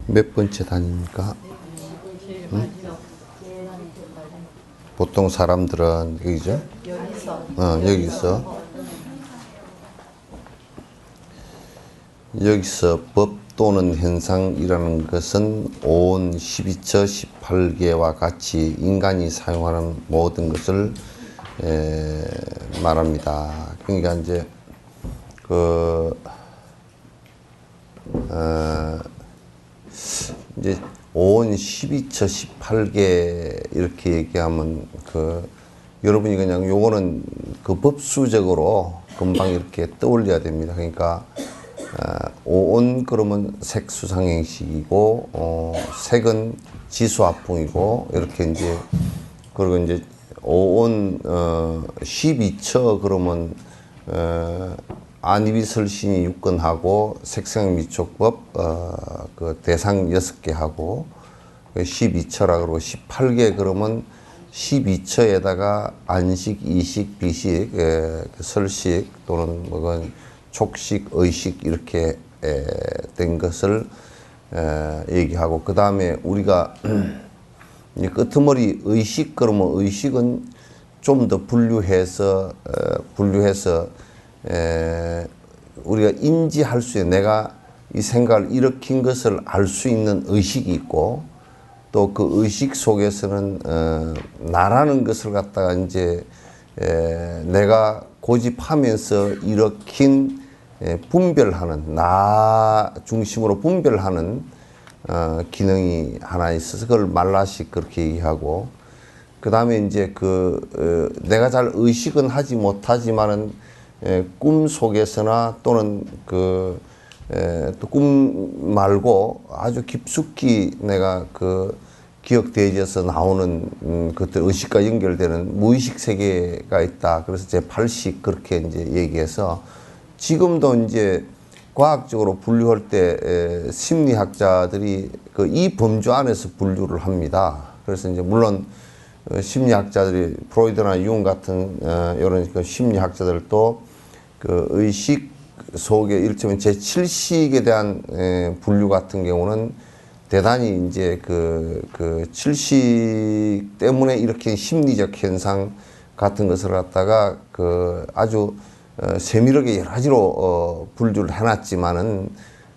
몇 번째 단입니까? 응? 보통 사람들은 여기죠? 여기서 법 또는 현상이라는 것은 온 12처 18개와 같이 인간이 사용하는 모든 것을 말합니다. 그러니까 이제 이제 온 12처 18개 이렇게 얘기하면 여러분이 그냥 요거는 법수적으로 금방 이렇게 떠올려야 됩니다. 그러니까 오온 그러면 색수상행식이고 색은 지수합풍이고 이렇게 이제 그리고 이제 오온 12처 그러면 안이비설신이 6건하고 색상미촉법 대상 6개 하고 12처라 그러고 18개 그러면 12처에다가 안식, 이식, 비식, 설식 또는 뭐건 촉식, 의식 이렇게 된 것을 얘기하고 그 다음에 우리가 이제 끄트머리 의식 그러면 의식은 좀 더 분류해서 우리가 인지할 수 있는 내가 이 생각을 일으킨 것을 알 수 있는 의식이 있고 또 그 의식 속에서는 나라는 것을 갖다가 이제 내가 고집하면서 일으킨 분별하는 나 중심으로 분별하는 기능이 하나 있어서 그걸 말라식 그렇게 얘기하고 그 다음에 이제 내가 잘 의식은 하지 못하지만은 꿈 속에서나 또는 또 꿈 말고 아주 깊숙이 내가 기억되어져서 나오는 것들 의식과 연결되는 무의식 세계가 있다. 그래서 제8식 그렇게 이제 얘기해서 지금도 이제 과학적으로 분류할 때 심리학자들이 이 범주 안에서 분류를 합니다. 그래서 이제 물론 심리학자들이 프로이드나 융 같은 이런 심리학자들도 의식 속에 일테면 제7식에 대한 분류 같은 경우는 대단히 이제 칠식 때문에 일으킨 심리적 현상 같은 것을 갖다가 아주 세밀하게 여러 가지로 분류를 해놨지만은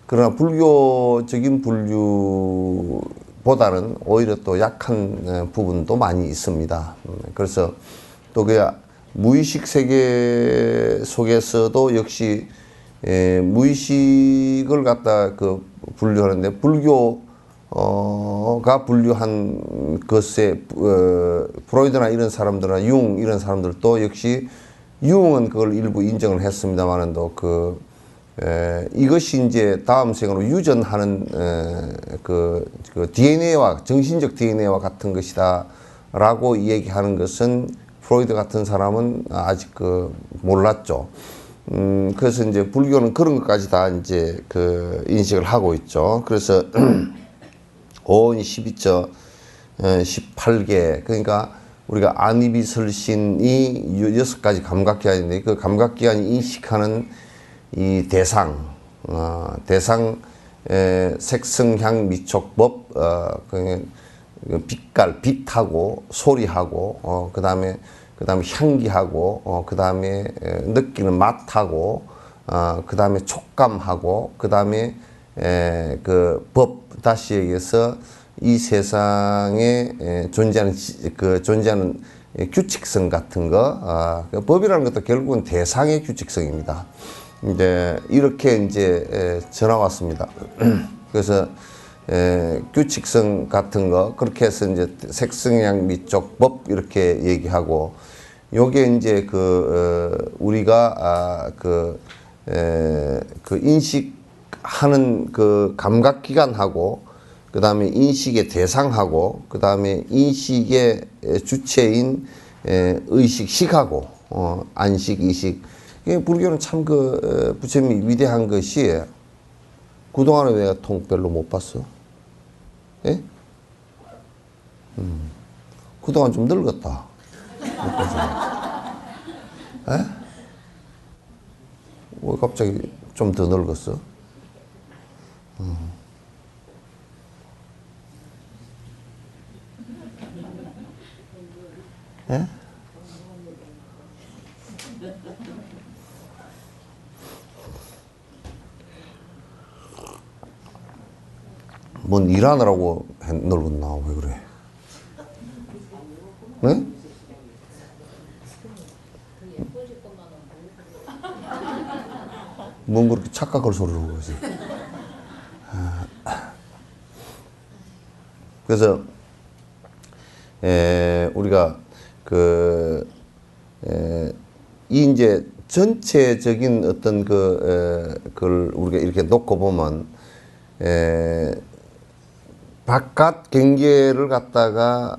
그러나 불교적인 분류보다는 오히려 또 약한 부분도 많이 있습니다. 그래서 또 무의식 세계 속에서도 역시 무의식을 갖다 분류하는데 불교가 분류한 것에 프로이드나 이런 사람들이나 융 이런 사람들도 역시 융은 그걸 일부 인정을 했습니다만은 또 이것이 이제 다음 생으로 유전하는 DNA와 정신적 DNA와 같은 것이다라고 얘기하는 것은 프로이드 같은 사람은 아직 몰랐죠. 그래서 이제 불교는 그런 것까지 다 이제 인식을 하고 있죠. 그래서 온 12처 18개 그러니까 우리가 안이비설신이 6가지 감각기관인데 그 감각기관이 인식하는 이 대상 색성향 미촉법 빛깔 빛하고 소리하고 그 다음에 향기하고 그 다음에 느끼는 맛하고 그 다음에 촉감하고 그 다음에 법 다시 얘기해서 이 세상에 존재하는 규칙성 같은 거 법이라는 것도 결국은 대상의 규칙성입니다. 이제 이렇게 이제 전해왔습니다. 그래서 규칙성 같은 거 그렇게 해서 이제 색성향 미촉법 이렇게 얘기하고 요게 이제 우리가 인식하는 감각기관하고 그 다음에 인식의 대상하고 그 다음에 인식의 주체인 의식식하고 안식 이식 불교는 참 부처님이 위대한 것이 그동안에 왜 통별로 못 봤어? 예? 그동안 좀 늙었다. 예? 왜 갑자기 좀 더 늙었어? 예? 뭔 일하느라고 늙었나? 왜 그래? 네? 뭔 그렇게 착각할 소리를 하고 있어요. 그래서 우리가 이 이제 전체적인 어떤 그걸 우리가 이렇게 놓고 보면 바깥 경계를 갖다가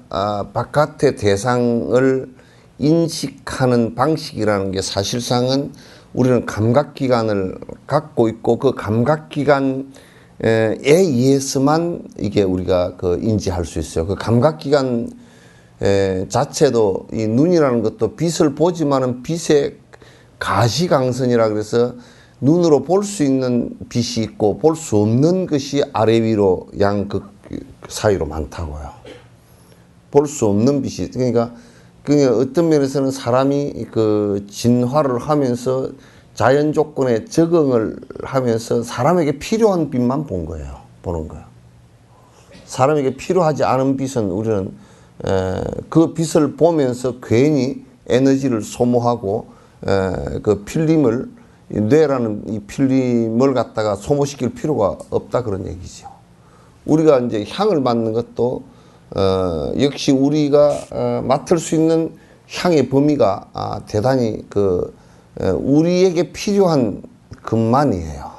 바깥의 대상을 인식하는 방식이라는 게 사실상은 우리는 감각기관을 갖고 있고 그 감각기관에 의해서만 이게 우리가 인지할 수 있어요. 그 감각기관 자체도 이 눈이라는 것도 빛을 보지만은 빛의 가시광선이라 그래서 눈으로 볼 수 있는 빛이 있고 볼 수 없는 것이 아래 위로 양극 사이로 많다고요. 볼 수 없는 빛이 그러니까 어떤 면에서는 사람이 진화를 하면서 자연 조건에 적응을 하면서 사람에게 필요한 빛만 보는 거예요. 사람에게 필요하지 않은 빛은 우리는 그 빛을 보면서 괜히 에너지를 소모하고 그 필름을 뇌라는 이 필름을 갖다가 소모시킬 필요가 없다 그런 얘기죠. 우리가 이제 향을 맡는 것도 역시 우리가 맡을 수 있는 향의 범위가 대단히 우리에게 필요한 것만이에요.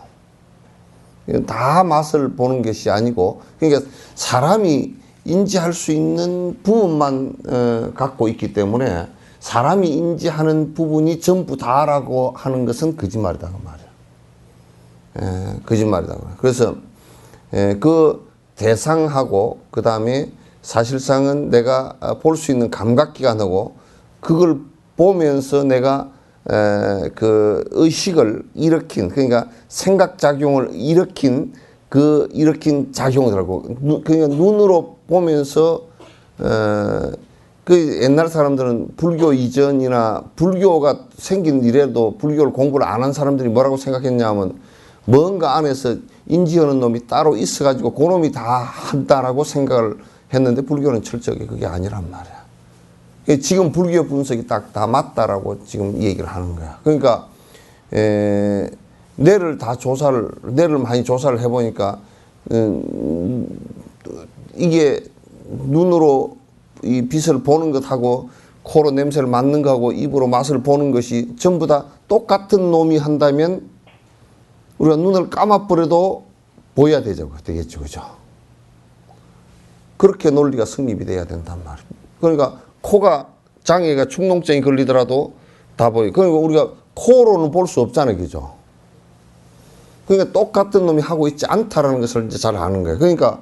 다 맛을 보는 것이 아니고 그러니까 사람이 인지할 수 있는 부분만 갖고 있기 때문에 사람이 인지하는 부분이 전부 다라고 하는 것은 거짓말이다 그 말이에요. 거짓말이다. 그래서 그 대상하고 그 다음에 사실상은 내가 볼 수 있는 감각기관하고 그걸 보면서 내가 그 의식을 일으킨 그러니까 생각작용을 일으킨 작용이라고 그러니까 눈으로 보면서 그 옛날 사람들은 불교 이전이나 불교가 생긴 이래도 불교를 공부를 안 한 사람들이 뭐라고 생각했냐면 뭔가 안에서 인지하는 놈이 따로 있어가지고 그 놈이 다 한다라고 생각을 했는데 불교는 철저하게 그게 아니란 말이야. 지금 불교 분석이 딱 다 맞다라고 지금 얘기를 하는 거야. 그러니까 뇌를 많이 조사를 해보니까 이게 눈으로 이 빛을 보는 것하고 코로 냄새를 맡는 것하고 입으로 맛을 보는 것이 전부 다 똑같은 놈이 한다면 우리가 눈을 감아버려도 보여야 되겠죠. 그죠? 그렇게 논리가 성립이 돼야 된단 말이에요. 그러니까 코가 장애가 축농증이 걸리더라도 다 보여요. 그러니까 우리가 코로는 볼 수 없잖아요. 그죠? 그러니까 똑같은 놈이 하고 있지 않다라는 것을 이제 잘 아는 거예요. 그러니까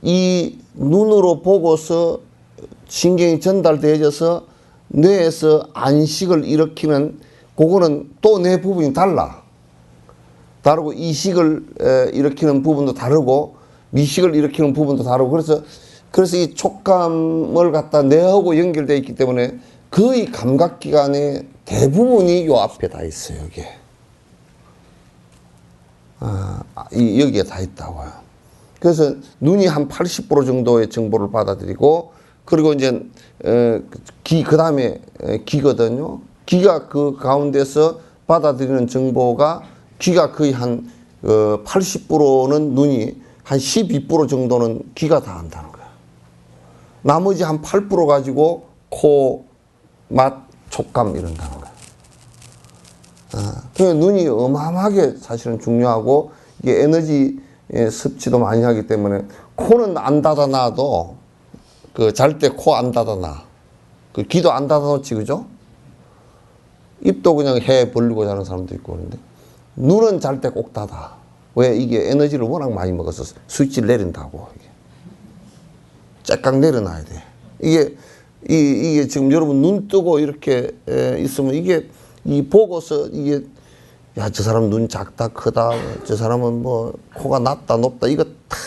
이 눈으로 보고서 신경이 전달되어져서 뇌에서 안식을 일으키는 그거는 또 뇌 부분이 다르고 이식을 일으키는 부분도 다르고 미식을 일으키는 부분도 다르고 그래서 이 촉감을 갖다 뇌하고 연결되어 있기 때문에 거의 감각기관의 대부분이 요 앞에 다 있어요. 여기에 다 있다고요. 그래서 눈이 한 80% 정도의 정보를 받아들이고 그리고 이제 그 다음에 귀거든요. 귀가 그 가운데서 받아들이는 정보가 귀가 거의 한 80%는 눈이 한 12% 정도는 귀가 다 한다는 거야. 나머지 한 8% 가지고 코, 맛, 촉감 이런다는 거야. 그러니까 눈이 어마어마하게 사실은 중요하고 이게 에너지 섭취도 많이 하기 때문에 코는 안 닫아놔도 잘 때 코 안 닫아놔. 귀도 안 닫아놓지 그죠? 입도 그냥 해 벌리고 자는 사람도 있고 그런데 눈은 잘 때 꼭 닫아. 왜? 이게 에너지를 워낙 많이 먹어서 스위치를 내린다고. 째깍 내려놔야 돼. 이게 지금 여러분 눈 뜨고 이렇게 있으면 이게 보고서 이게 야, 저 사람 눈 작다 크다 저 사람은 뭐 코가 낮다 높다 이거 다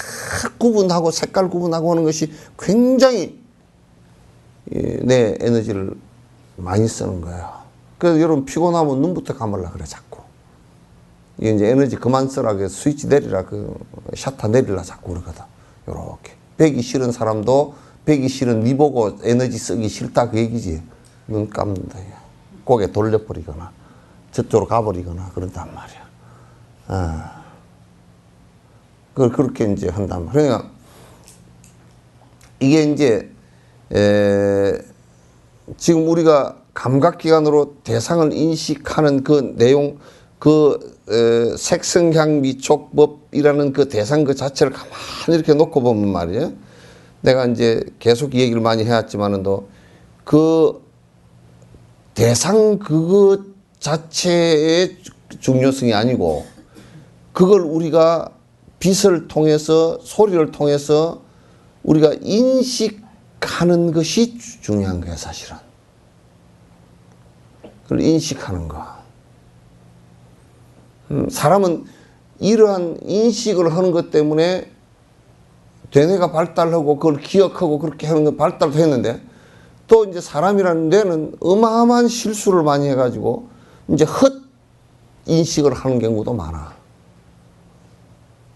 구분하고 색깔 구분하고 하는 것이 굉장히 내 에너지를 많이 쓰는 거예요. 그래서 여러분 피곤하면 눈부터 감으려 그래 자꾸. 이게 이제 에너지 그만 쓰라 그 스위치 내리라 그 샤터 내리라 자꾸 그러거든. 요렇게 배기 싫은 사람도 배기 싫은 니 보고 에너지 쓰기 싫다 그 얘기지. 눈 감는다. 고개 돌려버리거나 저쪽으로 가버리거나 그런단 말이야. 그걸 그렇게 이제 한단 말이야. 그러니까 이게 이제 지금 우리가 감각기관으로 대상을 인식하는 그 내용, 그 색성향미촉법이라는 그 대상 그 자체를 가만히 이렇게 놓고 보면 말이에요. 내가 이제 계속 얘기를 많이 해왔지만은 그 대상 그것 자체의 중요성이 아니고 그걸 우리가 빛을 통해서 소리를 통해서 우리가 인식하는 것이 중요한 거야 사실은. 그걸 인식하는 거. 사람은 이러한 인식을 하는 것 때문에 뇌가 발달하고 그걸 기억하고 그렇게 하는 건 발달도 했는데 또 이제 사람이라는 뇌는 어마어마한 실수를 많이 해가지고 이제 헛 인식을 하는 경우도 많아.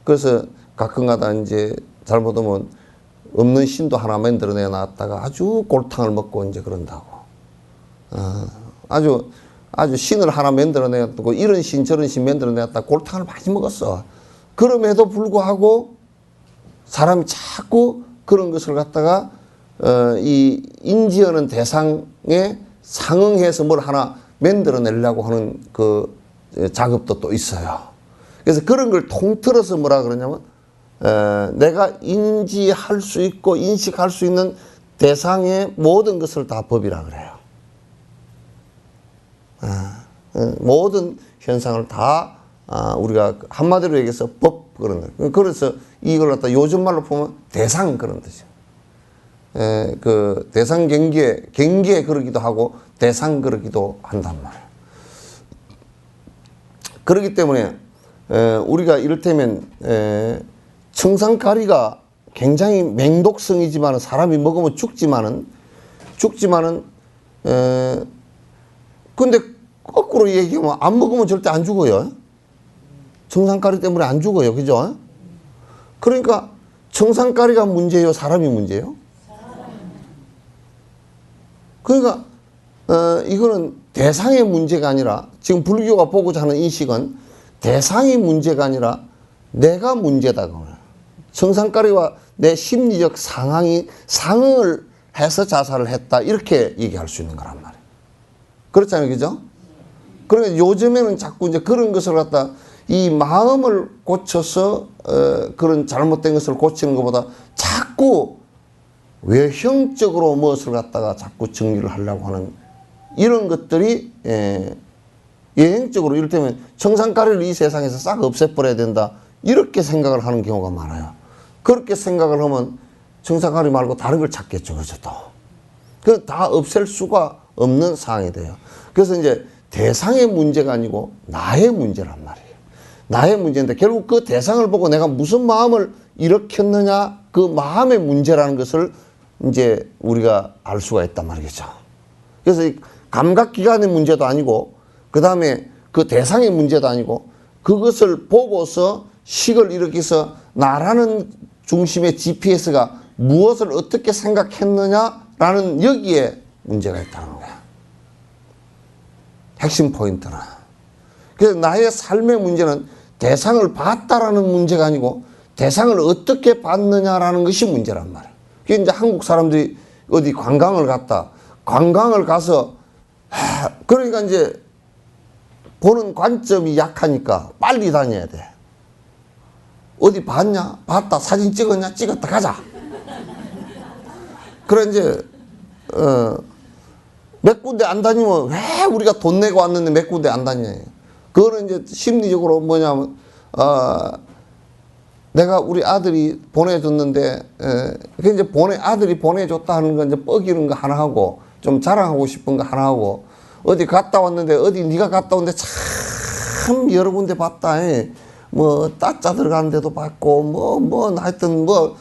그래서 가끔가다 이제 잘못하면 없는 신도 하나 만들어내 놨다가 아주 골탕을 먹고 이제 그런다고. 아주 신을 하나 만들어내 놨고 이런 신 저런 신 만들어내 놨다 골탕을 많이 먹었어. 그럼에도 불구하고 사람이 자꾸 그런 것을 갖다가 이 인지하는 대상에 상응해서 뭘 하나 만들어내려고 하는 그 작업도 또 있어요. 그래서 그런 걸 통틀어서 뭐라 그러냐면 내가 인지할 수 있고 인식할 수 있는 대상의 모든 것을 다 법이라 그래요. 모든 현상을 다 우리가 한마디로 얘기해서 법 그런 거. 그래서 이걸 갖다 요즘 말로 보면 대상 그런 뜻이죠. 그 대상 경계 그러기도 하고 대상 그러기도 한단 말이에요. 그렇기 때문에 우리가 이를테면 청산가리가 굉장히 맹독성이지만 사람이 먹으면 죽지만은 근데 거꾸로 얘기하면 안 먹으면 절대 안 죽어요. 청산가리 때문에 안 죽어요. 그죠? 그러니까 청산가리가 문제예요? 사람이 문제예요? 그러니까 이거는 대상의 문제가 아니라 지금 불교가 보고자 하는 인식은 대상이 문제가 아니라 내가 문제다. 청산가리와 내 심리적 상응을 해서 자살을 했다. 이렇게 얘기할 수 있는 거란 말이에요. 그렇잖아요. 그죠? 그러니까 요즘에는 자꾸 이제 그런 것을 갖다 이 마음을 고쳐서 그런 잘못된 것을 고치는 것보다 자꾸 외형적으로 무엇을 갖다가 자꾸 정리를 하려고 하는 이런 것들이 예행적으로 이를테면 청산가리를 이 세상에서 싹 없애버려야 된다. 이렇게 생각을 하는 경우가 많아요. 그렇게 생각을 하면 청산가리 말고 다른 걸 찾겠죠. 그죠? 또. 그 다 없앨 수가 없는 상황이 돼요. 그래서 이제 대상의 문제가 아니고 나의 문제란 말이에요. 나의 문제인데 결국 그 대상을 보고 내가 무슨 마음을 일으켰느냐 그 마음의 문제라는 것을 이제 우리가 알 수가 있단 말이죠. 그래서 이 감각기관의 문제도 아니고 그 다음에 그 대상의 문제도 아니고 그것을 보고서 식을 일으켜서 나라는 중심의 GPS가 무엇을 어떻게 생각했느냐라는 여기에 문제가 있다는 거야. 핵심 포인트는. 그래서 나의 삶의 문제는 대상을 봤다라는 문제가 아니고 대상을 어떻게 봤느냐라는 것이 문제란 말이야. 그게 이제 한국 사람들이 어디 관광을 가서 그러니까 이제 보는 관점이 약하니까 빨리 다녀야 돼. 어디 봤냐? 봤다. 사진 찍었냐? 찍었다. 가자. 그래 이제 몇 군데 안 다니면 왜 우리가 돈 내고 왔는데 몇 군데 안 다녀요. 그거는 이제 심리적으로 뭐냐면 내가 우리 아들이 보내줬는데 그 이제 아들이 보내줬다 하는 건 이제 뻐기는 거 하나 하고 좀 자랑하고 싶은 거 하나 하고 어디 갔다 왔는데 어디 네가 갔다 왔는데 참 여러 군데 봤다. 뭐 따짜 들어가는 데도 봤고 뭐 하여튼 뭐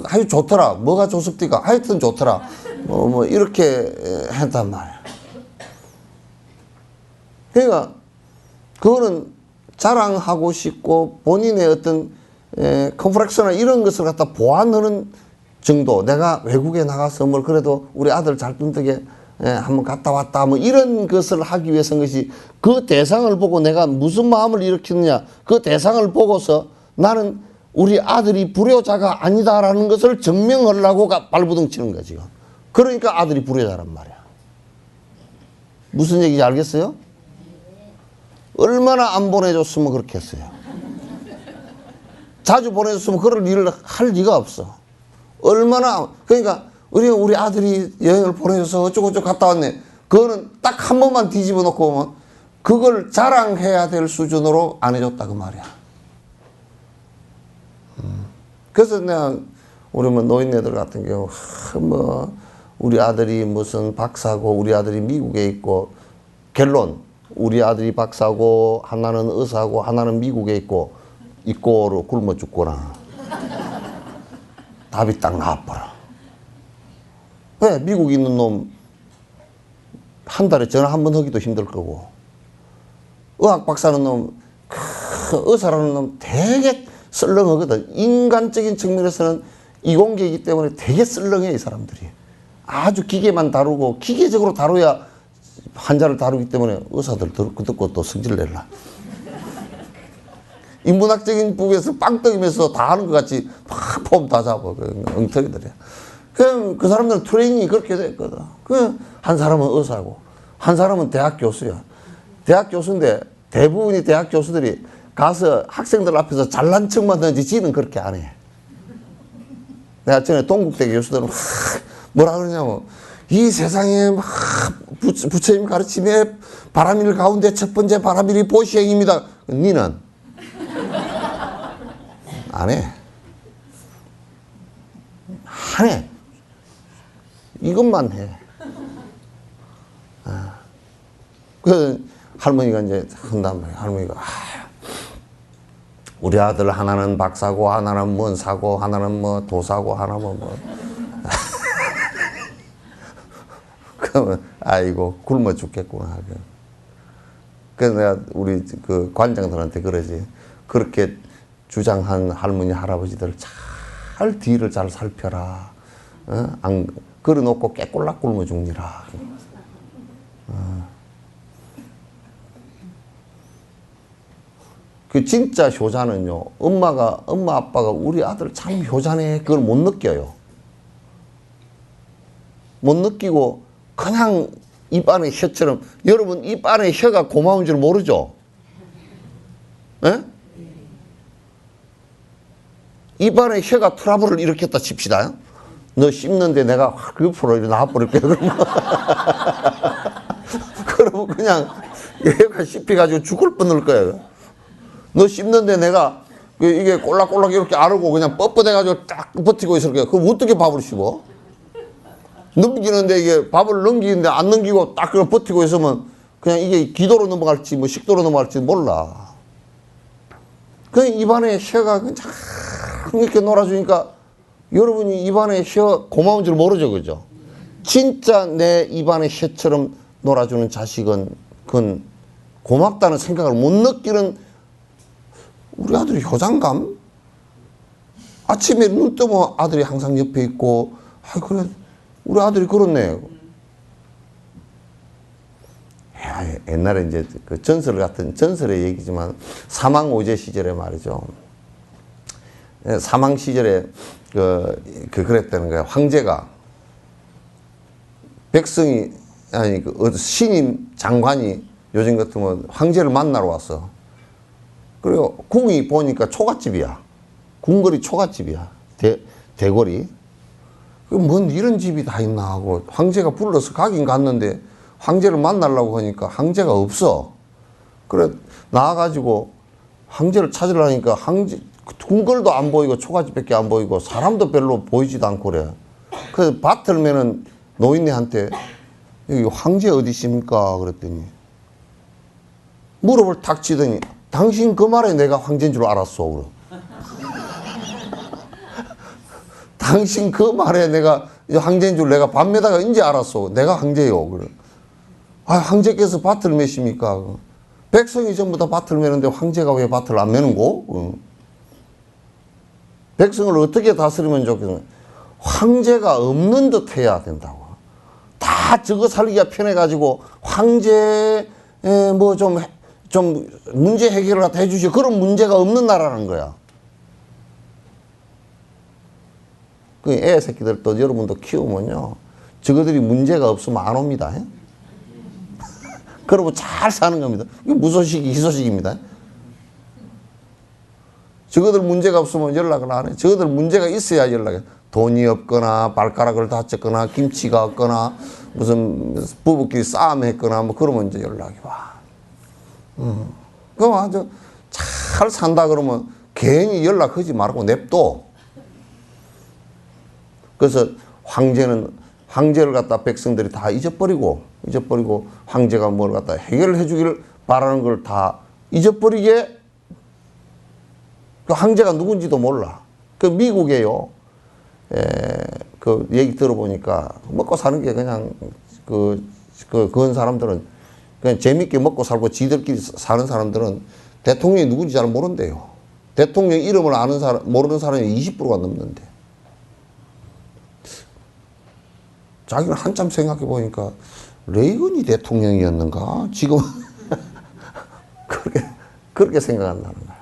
하여튼 좋더라. 뭐가 좋습니까? 하여튼 좋더라. 뭐 이렇게 했단 말이야. 그러니까 그거는 자랑하고 싶고 본인의 어떤 컴플렉스나 이런 것을 갖다 보완하는 정도. 내가 외국에 나가서 뭘 그래도 우리 아들 잘 뚱뜨게 한번 갔다 왔다 뭐 이런 것을 하기 위해서인 것이, 그 대상을 보고 내가 무슨 마음을 일으키느냐, 그 대상을 보고서 나는 우리 아들이 불효자가 아니다라는 것을 증명하려고 발부둥 치는 거지. 그러니까 아들이 불효자란 말이야. 무슨 얘기인지 알겠어요? 얼마나 안 보내줬으면 그렇게 했어요. 자주 보내줬으면 그럴 일을 할 리가 없어. 얼마나, 그러니까 우리 아들이 여행을 보내줘서 어쩌고저쩌고 갔다 왔네. 그거는 딱 한 번만 뒤집어 놓고 보면 그걸 자랑해야 될 수준으로 안 해줬다 그 말이야. 그래서 내가 우리 뭐 노인네들 같은 경우 뭐 우리 아들이 무슨 박사고 우리 아들이 미국에 있고, 결론 우리 아들이 박사고 하나는 의사고 하나는 미국에 있고로 굶어 죽거나. 답이 딱 나와버려. 왜? 미국에 있는 놈 한 달에 전화 한 번 하기도 힘들 거고, 의학 박사는 놈, 의사라는 놈 되게 썰렁하거든. 인간적인 측면에서는 이공계이기 때문에 되게 썰렁해 이 사람들이. 아주 기계만 다루고 기계적으로 다뤄야 환자를 다루기 때문에 의사들 듣고 또 성질 낼라. 인문학적인 부분에서 빵떡이면서 다 하는 것 같이 막 폼 다 잡아. 엉터리들이야. 그 사람들은 트레이닝이 그렇게 됐거든. 한 사람은 의사고, 한 사람은 대학 교수야. 대학 교수인데 대부분이 대학 교수들이 가서 학생들 앞에서 잘난 척만 하지 지는 그렇게 안 해. 내가 전에 동국대 교수들은 뭐라 그러냐면, 이 세상에 막 부처님 가르침에 바람일 가운데 첫 번째 바람일이 보시행입니다. 니는 안 해. 안 해. 이것만 해. 그 할머니가 이제 한단 말이야. 할머니가 우리 아들 하나는 박사고 하나는 뭔 사고 하나는 뭐 도사고 하나는 뭐 그러면 아이고 굶어 죽겠구나. 그래서 내가 우리 그 관장들한테 그러지. 그렇게 주장한 할머니 할아버지들 잘 뒤를 잘 살펴라. 안 걸어놓고 깨꼴락 굶어 죽니라. 그 진짜 효자는요, 엄마 아빠가 우리 아들 참 효자네 그걸 못 느껴요. 못 느끼고 그냥 입 안에 혀처럼, 여러분 입 안에 혀가 고마운 줄 모르죠? 예? 입 안에 혀가 트러블을 일으켰다 칩시다. 너 씹는데 내가 확 옆으로 나와버릴게. 그러면 그냥 얘가 씹혀가지고 죽을 뻔할 거야. 너 씹는데 내가 이게 꼴락꼴락 이렇게 아르고 그냥 뻣뻣해가지고 딱 버티고 있을 거야. 그럼 어떻게 밥을 씹어? 넘기는데 이게 밥을 넘기는데 안 넘기고 딱 그냥 버티고 있으면 그냥 이게 기도로 넘어갈지 뭐 식도로 넘어갈지 몰라. 그냥 입안에 혀가 그냥 이렇게 놀아주니까 여러분이 입안에 혀 고마운 줄 모르죠, 그죠? 진짜 내 입안에 혀처럼 놀아주는 자식은 그건 고맙다는 생각을 못 느끼는, 우리 아들이 효장감? 아침에 눈 뜨면 아들이 항상 옆에 있고, 그래, 우리 아들이 그렇네. 옛날에 이제 그 전설의 얘기지만, 사망오제 시절에 말이죠. 사망 시절에 그랬다는 거야. 황제가, 백성이, 신임 장관이 요즘 같으면 황제를 만나러 왔어. 그리고 궁이 보니까 초가집이야. 궁궐이 초가집이야. 대궐이. 뭔 이런 집이 다 있나 하고 황제가 불러서 가긴 갔는데 황제를 만나려고 하니까 황제가 없어. 그래 나와가지고 황제를 찾으려니까 궁궐도 안 보이고 초가집밖에 안 보이고 사람도 별로 보이지도 않고 그래. 그래서 밭을면은 노인네한테 여기 황제 어디 있습니까? 그랬더니 무릎을 탁 치더니 당신 그 말에 내가 황제인 줄 알았어. 그래. 당신 그 말에 내가 황제인 줄 내가 밤에다가 이제 알았어. 내가 황제요. 그래. 아, 황제께서 밭을 메십니까? 백성이 전부 다 밭을 메는데 황제가 왜 밭을 안 메는고? 백성을 어떻게 다스리면 좋겠냐? 황제가 없는 듯 해야 된다고. 다 저거 살기가 편해가지고 황제 뭐 좀 문제 해결을 갖다 해주시오. 그런 문제가 없는 나라라는 거야. 그 애 새끼들도 여러분도 키우면요, 저거들이 문제가 없으면 안 옵니다. 그러고 잘 사는 겁니다. 이거 무소식이 희소식입니다. 저거들 문제가 없으면 연락을 안 해. 저거들 문제가 있어야 연락해. 돈이 없거나 발가락을 다쳤거나 김치가 없거나 무슨 부부끼리 싸움했거나 뭐 그러면 이제 연락이 와. 그럼 아주 잘 산다 그러면 괜히 연락하지 말고 냅둬. 그래서 황제를 갖다 백성들이 다 잊어버리고 황제가 뭘 갖다 해결을 해주기를 바라는 걸 다 잊어버리게, 그 황제가 누군지도 몰라. 그 미국에요. 그 얘기 들어보니까 먹고 사는 게 그냥 그런 사람들은 그냥 재밌게 먹고 살고 지들끼리 사는 사람들은 대통령이 누군지 잘 모른대요. 대통령 이름을 모르는 사람이 20%가 넘는데. 자기는 한참 생각해 보니까 레이건이 대통령이었는가? 지금 그렇게 생각한다는 거야.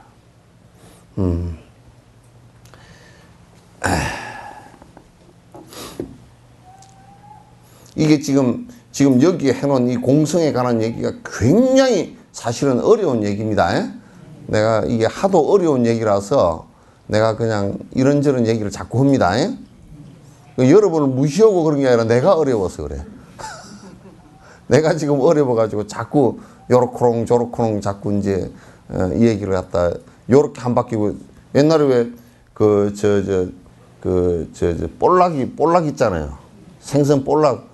이게 지금 여기에 해놓은 이 공성에 관한 얘기가 굉장히 사실은 어려운 얘기입니다. 내가 이게 하도 어려운 얘기라서 내가 그냥 이런저런 얘기를 자꾸 합니다. 여러분을 무시하고 그런 게 아니라 내가 어려워서 그래. 내가 지금 어려워가지고 자꾸 요렇코롱 저렇코롱 자꾸 이제 이 얘기를 갖다 요렇게 한 바퀴. 옛날에 왜 볼락 있잖아요. 생선 볼락.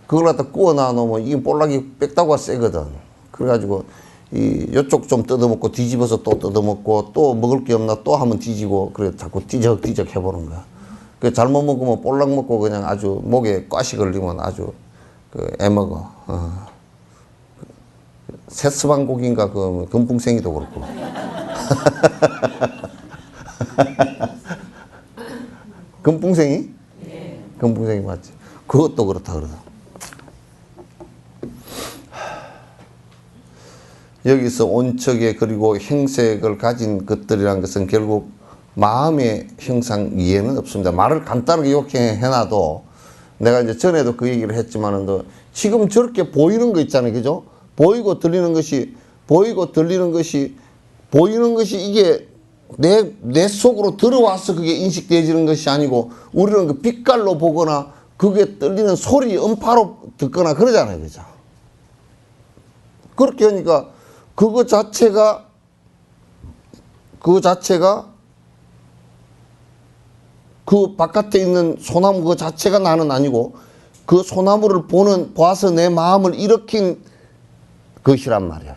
그걸 갖다 구워 놔놓으면 이게 볼락이 빽다구가 세거든. 그래가지고 요쪽 좀 뜯어먹고 뒤집어서 또 뜯어먹고 또 먹을 게 없나 또 한번 뒤지고 그래 자꾸 뒤적뒤적 해보는 거야. 그 잘못 먹으면 볼락 먹고 그냥 아주 목에 가시 걸리면 아주 애먹어. 새스방 고기인가 그 금풍생이도 그렇고. 금풍생이? 네. 금풍생이 맞지. 그것도 그렇다 그러다. 여기서 온척에 그리고 형색을 가진 것들이란 것은 결국 마음의 형상 이해는 없습니다. 말을 간단하게 이렇게 해놔도 내가 이제 전에도 그 얘기를 했지만은 지금 저렇게 보이는 거 있잖아요. 그죠? 보이고 들리는 것이 이게 내 속으로 들어와서 그게 인식되어지는 것이 아니고 우리는 그 빛깔로 보거나 그게 들리는 소리, 음파로 듣거나 그러잖아요. 그죠? 그렇게 하니까 그거 자체가 그 바깥에 있는 소나무 그 자체가 나는 아니고 그 소나무를 봐서 내 마음을 일으킨 것이란 말이에요.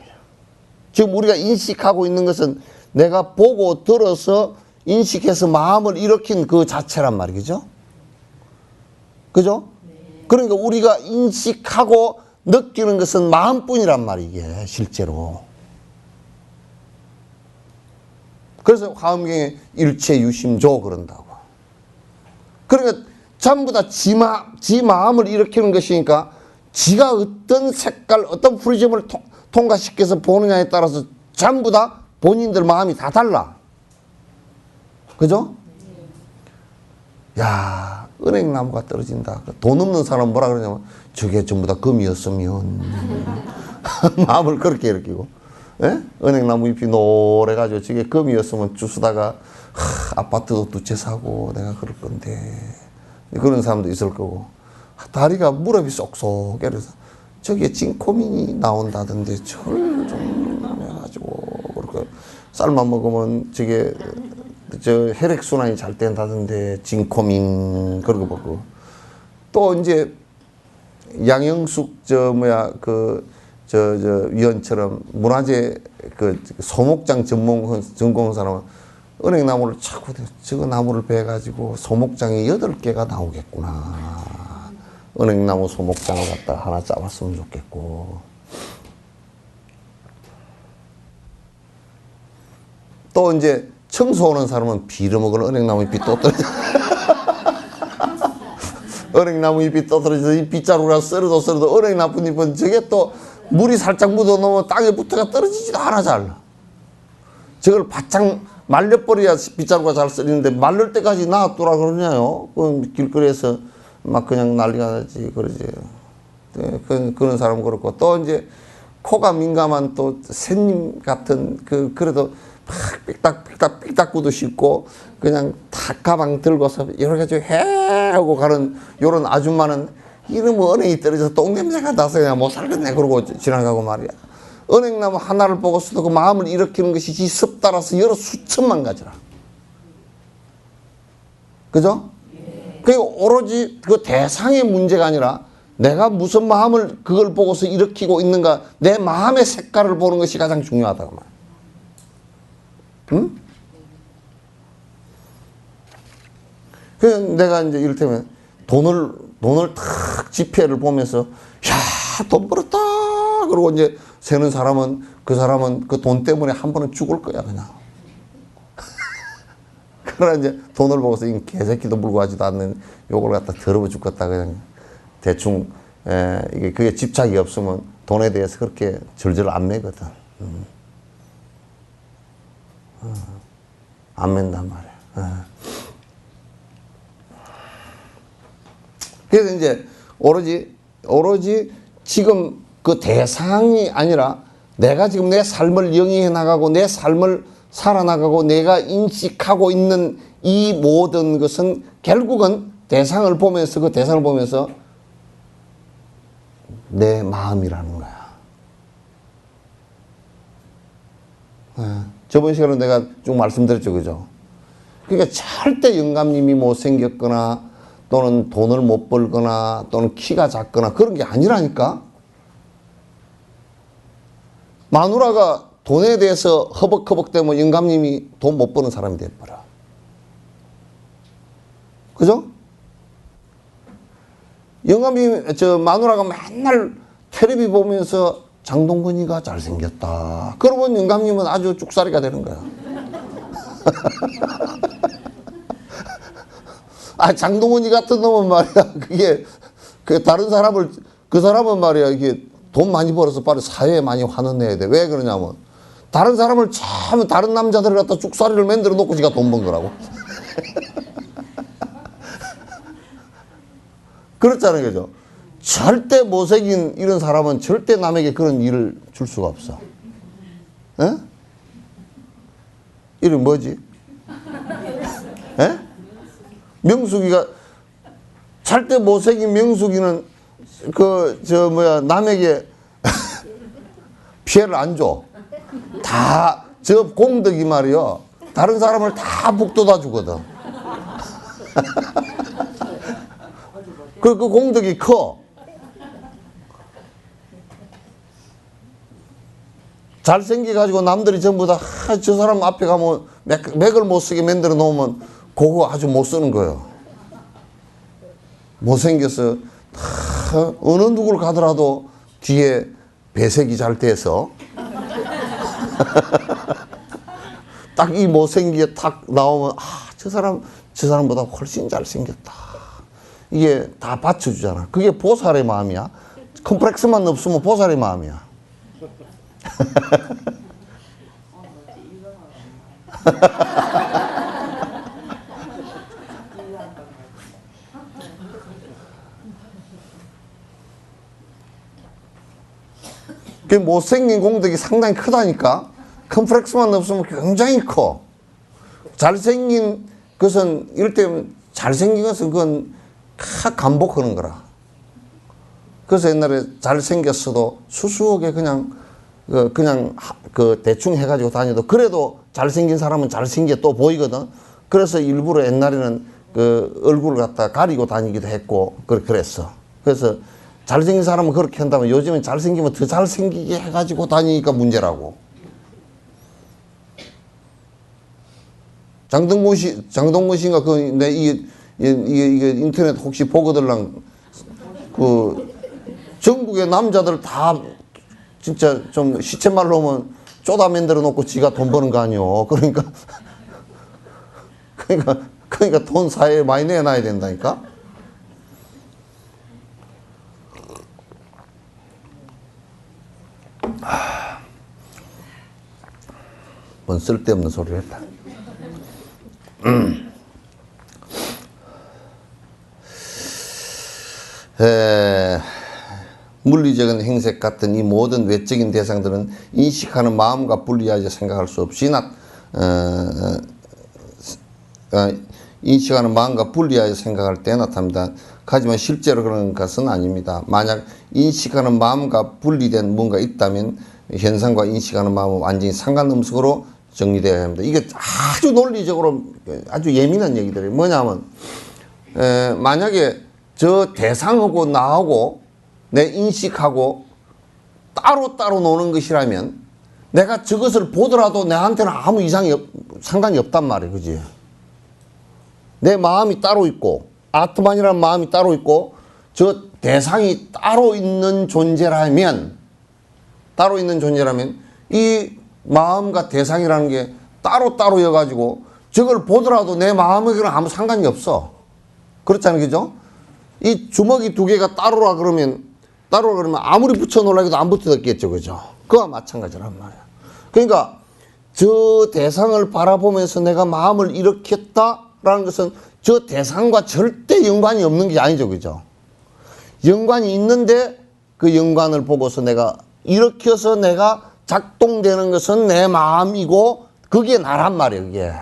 지금 우리가 인식하고 있는 것은 내가 보고 들어서 인식해서 마음을 일으킨 그 자체란 말이죠. 그죠? 그러니까 우리가 인식하고 느끼는 것은 마음뿐이란 말이게 실제로. 그래서 화엄경에 일체유심조 그런다고. 그러니까 전부 다 지 마음을 일으키는 것이니까 지가 어떤 색깔, 어떤 프리즘을 통과시켜서 보느냐에 따라서 전부 다 본인들 마음이 다 달라. 그죠? 야, 은행나무가 떨어진다. 돈 없는 사람 뭐라 그러냐면 저게 전부 다 금이었으면 마음을 그렇게 일으키고. 예? 은행나무 잎이 노래가지고 저게 금이었으면 주스다가 아파트도 2채 사고 내가 그럴 건데 그런 사람도 있을 거고 다리가 무릎이 쏙쏙 이래서 저게 징코민이 나온다던데 철 좀 해가지고 그렇게 쌀만 먹으면 저게 혈액순환이 잘 된다던데 징코민 그런 거 보고 또 이제 양영숙 위원처럼 문화재 소목장 전공한 사람은 은행나무를 자꾸 저거 나무를 베가지고 소목장이 8개가 나오겠구나. 은행나무 소목장을 갖다 하나 짜봤으면 좋겠고. 또 이제 청소하는 사람은 빌어먹을 은행나무 잎이 또 떨어져. 은행나무 잎이 또 떨어져서 이 빗자루가 썰어도 은행나무 잎은 저게 또 물이 살짝 묻어 놓으면 땅에 붙어가 떨어지지도 않아 잘. 저걸 바짝 말려버려야 빗자루가 잘 썰리는데 말릴 때까지 놔두라 그러냐요. 길거리에서 막 그냥 난리가 나지 그러지. 그런 사람 그렇고 또 이제 코가 민감한 또 새님 같은 그래도 막 삑딱구도 씹고 그냥 탁 가방 들고서 여러 가지 해 하고 가는 요런 아줌마는 이런 뭐 은행이 떨어져서 똥냄새가 나서 그냥 못 살겠네 그러고 지나가고 말이야. 은행나무 하나를 보고서도 그 마음을 일으키는 것이 지 습 따라서 여러 수천만 가지라. 그죠? 그게 오로지 그 대상의 문제가 아니라 내가 무슨 마음을 그걸 보고서 일으키고 있는가 내 마음의 색깔을 보는 것이 가장 중요하다고 말이야. 응? 그래서 내가 이제 이를테면 돈을 탁 지폐를 보면서 야, 돈 벌었다 그러고 이제 세는 사람은 그 돈 때문에 한 번은 죽을 거야 그냥. 그러나 이제 돈을 보고서 이 개새끼도 물고 하지도 않는 요걸 갖다 더러워 죽겠다 그냥 대충 이게 그게 집착이 없으면 돈에 대해서 그렇게 절절 안 매거든. 안 맨단 말이야. 그래서 이제 오로지 지금 그 대상이 아니라 내가 지금 내 삶을 영위해 나가고 내 삶을 살아나가고 내가 인식하고 있는 이 모든 것은 결국은 대상을 보면서 그 대상을 보면서 내 마음이라는 거야. 저번 시간에 내가 쭉 말씀드렸죠, 그죠? 그러니까 절대 영감님이 못생겼거나 또는 돈을 못 벌거나 또는 키가 작거나 그런 게 아니라니까. 마누라가 돈에 대해서 허벅허벅대면 영감님이 돈 못 버는 사람이 돼버려. 그죠? 영감님, 마누라가 맨날 텔레비 보면서 장동건이가 잘생겼다. 그러면 영감님은 아주 쭉살이가 되는 거야. 아, 장동건이 같은 놈은 말이야. 그 다른 사람을, 그 사람은 말이야. 이게 돈 많이 벌어서 빨리 사회에 많이 환원해야 돼. 왜 그러냐면, 다른 사람을 참, 다른 남자들을 갖다 쭉살이를 만들어 놓고 지가 돈 번 거라고. 그렇잖아요. 그죠? 절대 못생긴 이런 사람은 절대 남에게 그런 일을 줄 수가 없어. 에? 이름 뭐지? 에? 명숙이가 절대 못생긴 명숙이는 남에게 피해를 안 줘. 다 저 공덕이 말이요. 다른 사람을 다 북돋아 주거든. 그 공덕이 커. 잘생겨가지고 남들이 전부 다 저 사람 앞에 가면 맥을 못 쓰게 만들어 놓으면 그거 아주 못 쓰는 거예요. 못생겨서 어느 누구를 가더라도 뒤에 배색이 잘 돼서 딱 이 못생기게 탁 나오면 저 사람보다 훨씬 잘생겼다. 이게 다 받쳐주잖아. 그게 보살의 마음이야. 컴플렉스만 없으면 보살의 마음이야. 그 못생긴 공덕이 상당히 크다니까. 컴플렉스만 없으면 굉장히 커. 잘생긴 것은 이럴 때 잘생긴 것은 그건 감복하는 거라. 그래서 옛날에 잘생겼어도 수수하게 그냥 대충 해가지고 다녀도 그래도 잘생긴 사람은 잘생겨 또 보이거든. 그래서 일부러 옛날에는 그 얼굴을 갖다 가리고 다니기도 했고 그랬어. 그래서 잘생긴 사람은 그렇게 한다면 요즘은 잘생기면 더 잘생기게 해가지고 다니니까 문제라고. 장동건 씨인가 이게 인터넷 혹시 보거들랑 그 전국의 남자들 다 진짜 좀 시쳇말로 하면 쪼다 만들어 놓고 지가 돈 버는 거 아니요. 그러니까 돈 사회에 많이 내놔야 된다니까. 뭔 쓸데없는 소리를 했다. 물리적인 행색 같은 이 모든 외적인 대상들은 인식하는 마음과 분리하여 생각할 수 없이 인식하는 마음과 분리하여 생각할 때 나타납니다. 하지만 실제로 그런 것은 아닙니다. 만약 인식하는 마음과 분리된 뭔가 있다면 현상과 인식하는 마음은 완전히 상관음식으로 정리되어야 합니다. 이게 아주 논리적으로 아주 예민한 얘기들이에요. 뭐냐면 만약에 저 대상하고 나하고 내 인식하고 따로따로 노는 것이라면 내가 저것을 보더라도 내한테는 아무 상관이 없단 말이에요. 그지? 내 마음이 따로 있고 아트만이라는 마음이 따로 있고 저 대상이 따로 있는 존재라면 이 마음과 대상이라는 게 따로따로여 가지고 저걸 보더라도 내 마음에게는 아무 상관이 없어. 그렇잖아요. 그죠? 이 주먹이 두 개가 따로라 그러면 아무리 붙여 놓으려고 해도 안 붙었겠죠. 그죠? 그와 마찬가지란 말이야. 그러니까 저 대상을 바라보면서 내가 마음을 일으켰다라는 것은 저 대상과 절대 연관이 없는 게 아니죠. 그죠? 연관이 있는데 그 연관을 보고서 내가 일으켜서 내가 작동되는 것은 내 마음이고 그게 나란 말이에요. 그게.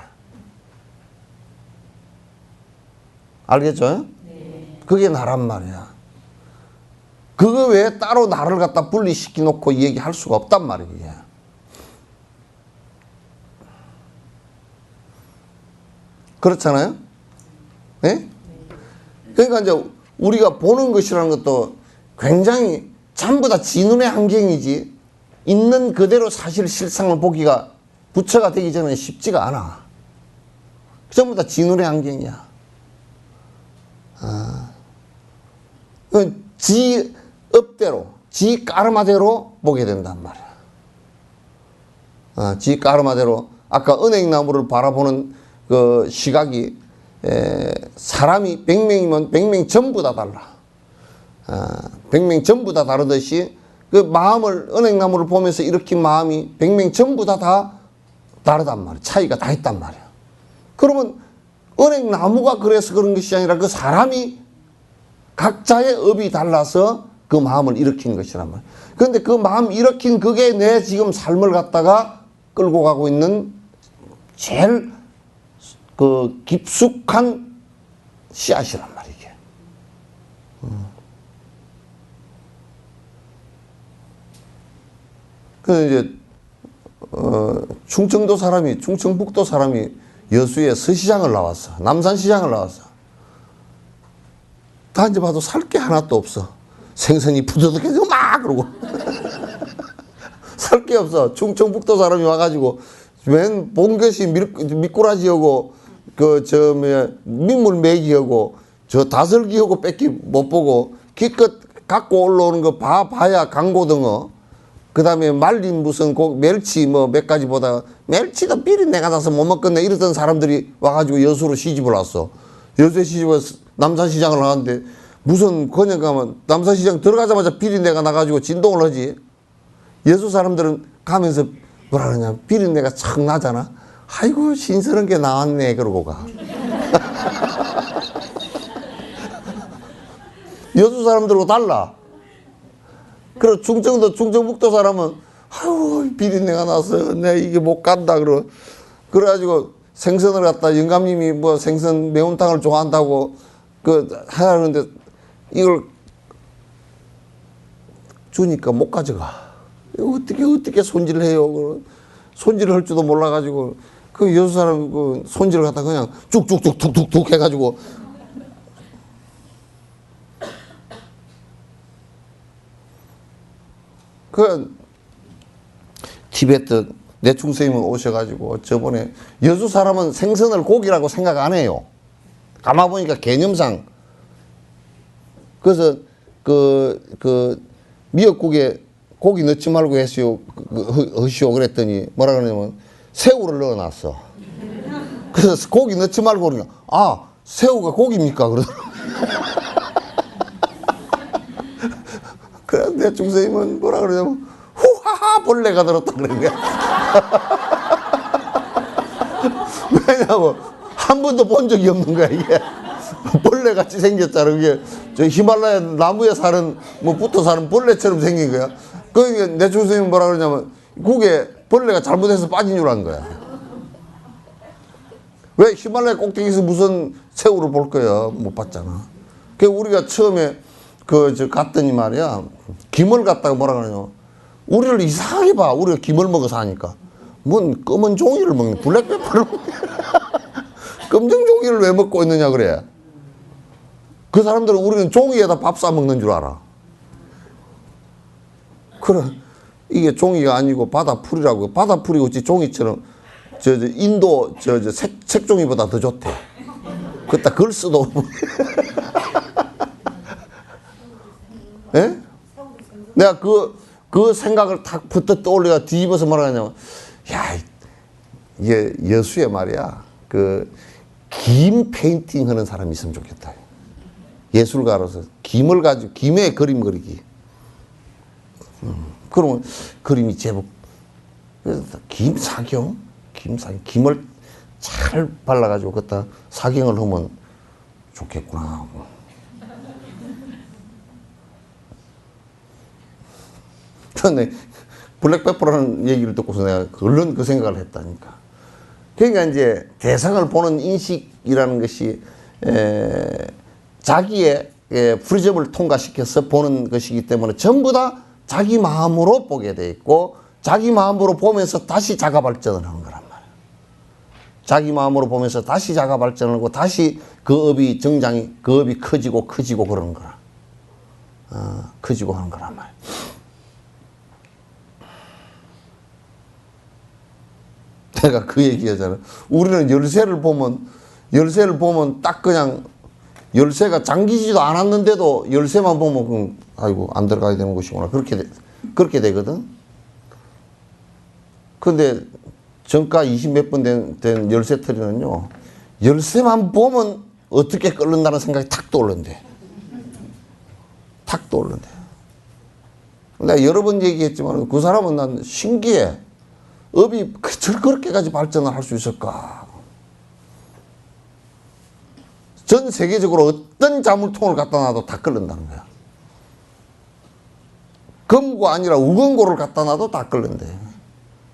알겠죠? 네. 그게 나란 말이야. 그거 외에 따로 나를 갖다 분리시켜 놓고 얘기할 수가 없단 말이에요. 그게. 그렇잖아요? 네? 그러니까 이제 우리가 보는 것이라는 것도 굉장히 전부 다 지 눈의 안경이지 있는 그대로 사실 실상을 보기가 부처가 되기 전에 쉽지가 않아. 전부 다 지 눈의 안경이야. 지 업대로, 지 까르마대로 보게 된단 말이야. 지 까르마대로 아까 은행나무를 바라보는 그 시각이 사람이 100명이면 100명 전부 다 달라. 100명 전부 다 다르듯이 그 마음을 은행나무를 보면서 일으킨 마음이 100명 전부 다 다르단 말이야. 차이가 다 있단 말이야. 그러면 은행나무가 그래서 그런 것이 아니라 그 사람이 각자의 업이 달라서 그 마음을 일으킨 것이란 말이야. 그런데 그 마음 일으킨 그게 내 지금 삶을 갖다가 끌고 가고 있는 제일 그 깊숙한 씨앗이란 말이야. 이게. 그 이제 충청북도 사람이 여수에 서시장을 나왔어. 남산시장을 나왔어. 다 이제 봐도 살 게 하나도 없어. 생선이 부드득해지고 막 그러고. 살 게 없어. 충청북도 사람이 와가지고 맨 본것이 미꾸라지하고 민물 메기하고 저 다슬기하고 뺏기 못 보고 기껏 갖고 올라오는 거 봐야 강고등어. 그 다음에 말린 무슨 멸치 몇 가지 보다가 멸치도 비린내가 나서 못 먹겠네 이러던 사람들이 와가지고 여수로 시집을 왔어. 여수에 시집을 남산시장을 나왔는데 무슨 그냥 가면 남산시장 들어가자마자 비린내가 나가지고 진동을 하지. 여수 사람들은 가면서 뭐라 그러냐 비린내가 척 나잖아. 아이고 신선한 게 나왔네 그러고 가. 여수 사람들하고 달라. 그리고 충청북도 사람은 아유 비린내가 나서 내가 이게 못 간다 그래가지고 생선을 갖다 영감님이 뭐 생선 매운탕을 좋아한다고 하는데 이걸 주니까 못 가져가. 어떻게 손질을 해요? 손질을 할 줄도 몰라가지고 그 여수 사람 손질을 갖다 그냥 쭉쭉쭉 툭툭툭 해가지고 티베트 내충 스님은 오셔가지고 저번에 여수 사람은 생선을 고기라고 생각 안 해요. 가만 보니까 개념상. 그래서 미역국에 고기 넣지 말고 했시오, 하시오 그랬더니 뭐라 그러냐면 새우를 넣어놨어. 그래서 고기 넣지 말고 그러니까 아, 새우가 고기입니까? 그러더라고. 그런데 중선생님은 뭐라 그러냐면 후하하 벌레가 들었다 그런 거야. 왜냐면 한 번도 본 적이 없는 거야 이게. 벌레같이 생겼잖아. 이게 저 히말라야 나무에 사는 뭐 붙어 사는 벌레처럼 생긴 거야. 그러니까 내 중선생님은 뭐라 그러냐면 국에 벌레가 잘못해서 빠진 줄 안 거야. 왜 히말라야 꼭대기에서 무슨 새우를 볼 거야? 못 봤잖아. 그 우리가 처음에 갔더니 말이야, 김을 갖다가 뭐라 그러냐, 우리를 이상하게 봐. 우리가 김을 먹어서 하니까 뭔 검은 종이를 먹는, 블랙페퍼를 먹는 검정 종이를 왜 먹고 있느냐 그래. 그 사람들은 우리는 종이에다 밥 싸 먹는 줄 알아. 그래, 이게 종이가 아니고 바다풀이라고. 바다풀이 어찌 종이처럼 인도 색종이보다 더 좋대. 그따 글 수도 없고. 예? 내가 그 생각을 탁 부터 떠올려 뒤집어서 뭐라 하냐면, 야, 이게 여수에 말이야, 김 페인팅 하는 사람이 있으면 좋겠다. 예술가로서 김을 가지고, 김에 그림 그리기. 그러면 그림이 제법, 김사경? 김을 잘 발라가지고 그따 사경을 하면 좋겠구나. 근데 블랙페퍼라는 얘기를 듣고서 내가 얼른 그 생각을 했다니까. 그러니까 이제 대상을 보는 인식이라는 것이 자기의 프리즘을 통과시켜서 보는 것이기 때문에 전부 다 자기 마음으로 보게 돼 있고, 자기 마음으로 보면서 다시 자가 발전을 하는 거란 말이야. 자기 마음으로 보면서 다시 자가 발전을 하고, 다시 그 업이 그 업이 커지고 그러는 거라. 커지고 하는 거란 말이야. 내가 그 얘기하잖아. 우리는 열쇠를 보면 딱 그냥 열쇠가 잠기지도 않았는데도 열쇠만 보면 그럼 아이고 안 들어가야 되는 것이구나. 그렇게 되거든. 근데 정가 20몇 번 된 열쇠털이는요, 열쇠만 보면 어떻게 끓는다는 생각이 탁 떠오른대. 탁 떠오른대. 내가 여러 번 얘기했지만 그 사람은 난 신기해. 업이 그렇게까지 발전을 할 수 있을까? 전 세계적으로 어떤 자물통을 갖다 놔도 다 끓는다는 거야. 금고 아니라 우건고를 갖다 놔도 다 끓는데.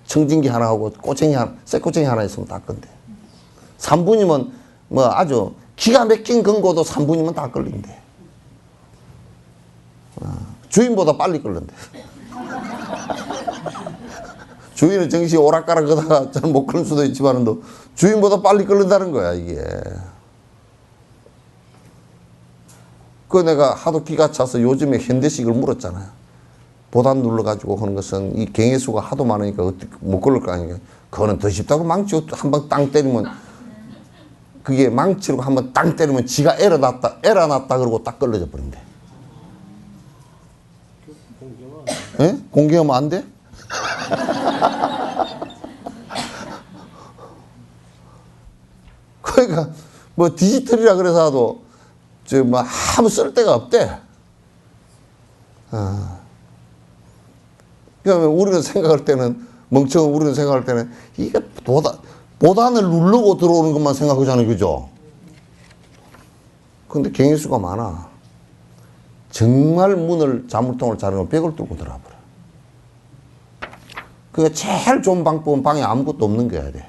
청진기 하나 하고 쇠꼬챙이 하나 있으면 다 끓는데. 3분이면 뭐 아주 기가 막힌 금고도 3분이면 다 끓는데. 주인보다 빨리 끓는데. 주인은 정신이 오락가락 하다가 잘 못 끓는 수도 있지만 주인보다 빨리 끓는다는 거야 이게. 내가 하도 기가 차서 요즘에 현대식을 물었잖아요. 보단 눌러가지고 하는 것은 이 경해수가 하도 많으니까 어떻게 못 끓을 거 아니에요. 그거는 더 쉽다고 망치 한 방 땅 때리면, 그게 망치로 한 번 땅 때리면 지가 에러 났다 그러고 딱 끓여져 버린대. 예? 공개하면 안 돼? 그러니까 뭐 디지털이라 그래서 하도 뭐 아무 쓸데가 없대. 그러니까 우리는 생각할 때는, 멍청한 우리는 생각할 때는 이게 보단을 누르고 들어오는 것만 생각하잖아요, 그죠? 근데 경위수가 많아. 정말 자물통을 자르면 벽을 뚫고 들어와 버려. 그러니까 제일 좋은 방법은 방에 아무것도 없는 거야 돼.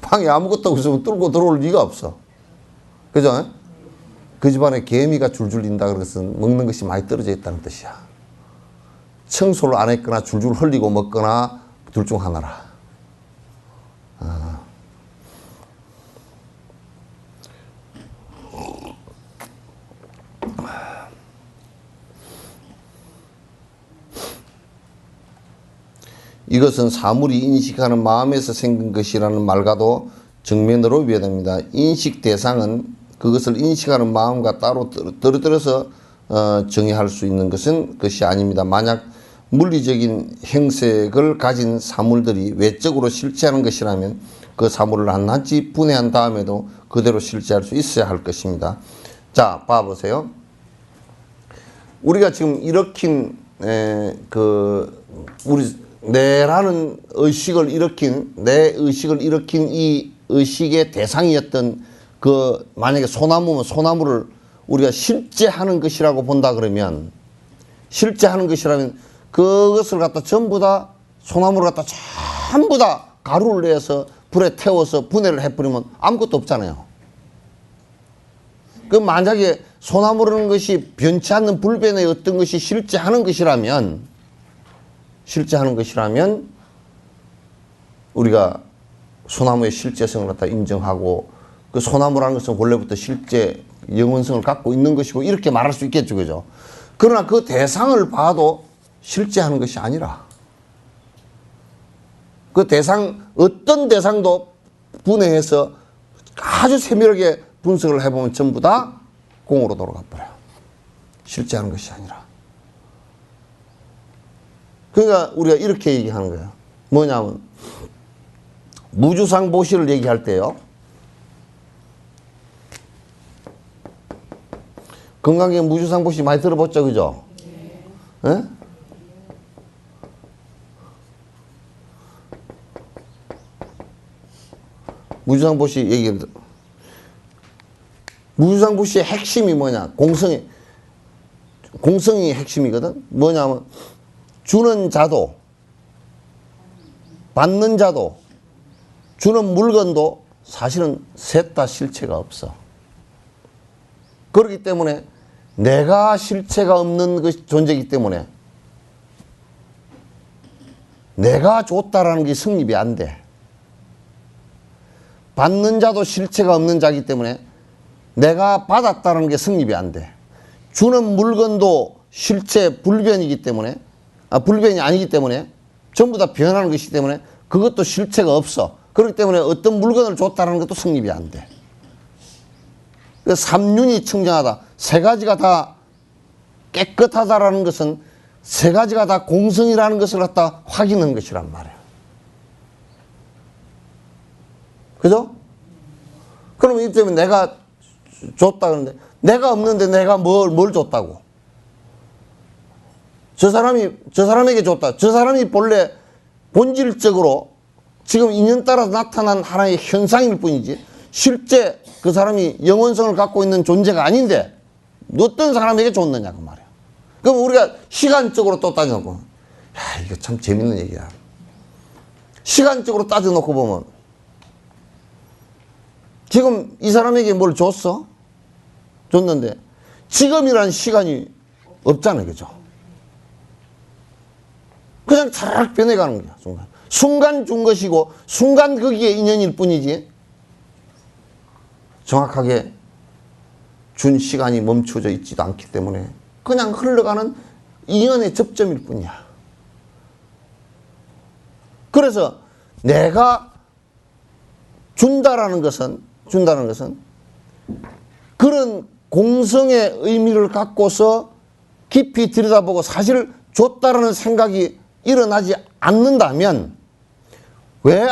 방에 아무것도 없으면 뚫고 들어올 리가 없어. 그죠? 그 집안에 개미가 줄줄 린다 그것은 먹는 것이 많이 떨어져 있다는 뜻이야. 청소를 안 했거나 줄줄 흘리고 먹거나 둘 중 하나라. 이것은 사물이 인식하는 마음에서 생긴 것이라는 말과도 정면으로 비교됩니다. 인식 대상은 그것을 인식하는 마음과 따로 떨어뜨려서 정의할 수 있는 것이 아닙니다. 만약 물리적인 행색을 가진 사물들이 외적으로 실제하는 것이라면 그 사물을 낱낱이 분해한 다음에도 그대로 실제할 수 있어야 할 것입니다. 자, 봐보세요. 우리가 지금 일으킨 우리 내라는 의식을 일으킨 내 의식을 일으킨 이 의식의 대상이었던 만약에 소나무면 소나무를 우리가 실제하는 것이라고 본다 그러면 실제하는 것이라면 그것을 갖다 전부 다 소나무를 갖다 전부 다 가루를 내서 불에 태워서 분해를 해버리면 아무것도 없잖아요. 그 만약에 소나무라는 것이 변치 않는 불변의 어떤 것이 실제하는 것이라면 우리가 소나무의 실제성을 갖다 인정하고 그 소나무라는 것은 원래부터 실제 영원성을 갖고 있는 것이고 이렇게 말할 수 있겠죠. 그죠? 그러나 그 대상을 봐도 실제하는 것이 아니라 그 어떤 대상도 분해해서 아주 세밀하게 분석을 해보면 전부 다 공으로 돌아가 버려요. 실제하는 것이 아니라. 그러니까 우리가 이렇게 얘기하는 거예요. 뭐냐면 무주상보시를 얘기할 때요. 건강계 무주상보시 많이 들어봤죠, 그죠? 네. 무주상보시 얘기를 무주상보시의 핵심이 뭐냐? 공성이 핵심이거든. 뭐냐면 주는 자도 받는 자도 주는 물건도 사실은 셋 다 실체가 없어. 그렇기 때문에 내가 실체가 없는 존재이기 때문에 내가 줬다라는 게 성립이 안 돼. 받는 자도 실체가 없는 자이기 때문에 내가 받았다는 게 성립이 안 돼. 주는 물건도 실체 불변이기 때문에 불변이 아니기 때문에 전부 다 변하는 것이기 때문에 그것도 실체가 없어. 그렇기 때문에 어떤 물건을 줬다는 것도 성립이 안 돼. 그 삼륜이 청정하다. 세 가지가 다 깨끗하다라는 것은 세 가지가 다 공성이라는 것을 갖다 확인한 것이란 말이야. 그죠? 그러면 이 때문에 내가 줬다 그러는데 내가 없는데 내가 뭘 줬다고? 저 사람에게 줬다. 저 사람이 본래 본질적으로 지금 인연 따라 나타난 하나의 현상일 뿐이지 실제 그 사람이 영원성을 갖고 있는 존재가 아닌데 어떤 사람에게 줬느냐 그 말이야. 그럼 우리가 시간적으로 또 따져놓고 야 이거 참 재밌는 얘기야. 시간적으로 따져놓고 보면 지금 이 사람에게 뭘 줬어? 줬는데 지금이란 시간이 없잖아요. 그죠? 그냥 차라락 변해가는 거야. 순간 준 것이고 순간 거기에 인연일 뿐이지 정확하게 준 시간이 멈춰져 있지도 않기 때문에 그냥 흘러가는 인연의 접점일 뿐이야. 그래서 내가 준다는 것은 그런 공성의 의미를 갖고서 깊이 들여다보고 사실 줬다라는 생각이 일어나지 않는다면 왜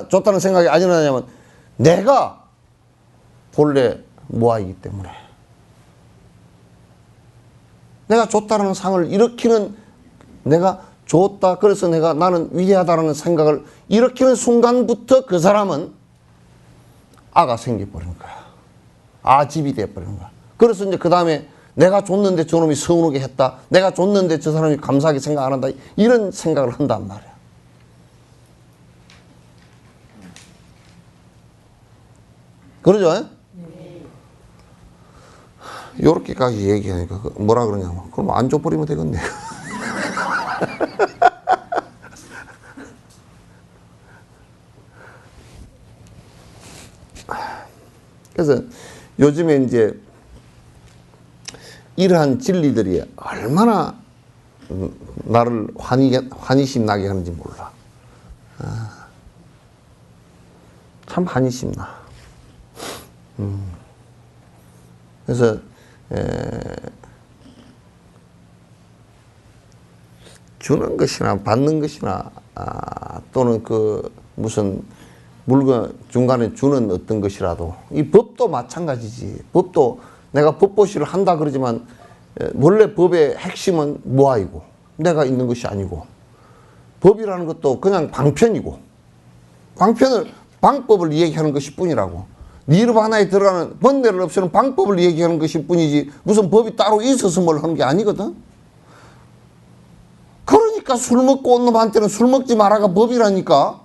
줬다는 생각이 안 일어나냐면 내가 본래 무아이기 때문에 내가 줬다라는 상을 일으키는 내가 줬다 그래서 나는 위대하다라는 생각을 일으키는 순간부터 그 사람은 아가 생겨버리는 거야. 아집이 돼버리는 거야. 그래서 이제 그 다음에 내가 줬는데 저놈이 서운하게 했다. 내가 줬는데 저 사람이 감사하게 생각 안 한다. 이런 생각을 한단 말이야. 그러죠? 요렇게까지 얘기하니까 뭐라 그러냐면 그럼 안 줘버리면 되겠네. 그래서 요즘에 이제 이러한 진리들이 얼마나 나를 환희심 나게 하는지 몰라. 참 환희심 나. 그래서 주는 것이나 받는 것이나 또는 그 무슨 물건 중간에 주는 어떤 것이라도 이 법도 마찬가지지. 법도 내가 법보시를 한다 그러지만 원래 법의 핵심은 무아이고 내가 있는 것이 아니고 법이라는 것도 그냥 방편이고 방법을 얘기하는 것이 뿐이라고. 니르바나에 들어가는 번뇌를 없애는 방법을 얘기하는 것이 뿐이지 무슨 법이 따로 있어서 뭘 하는 게 아니거든. 그러니까 술 먹고 온 놈한테는 술 먹지 마라가 법이라니까.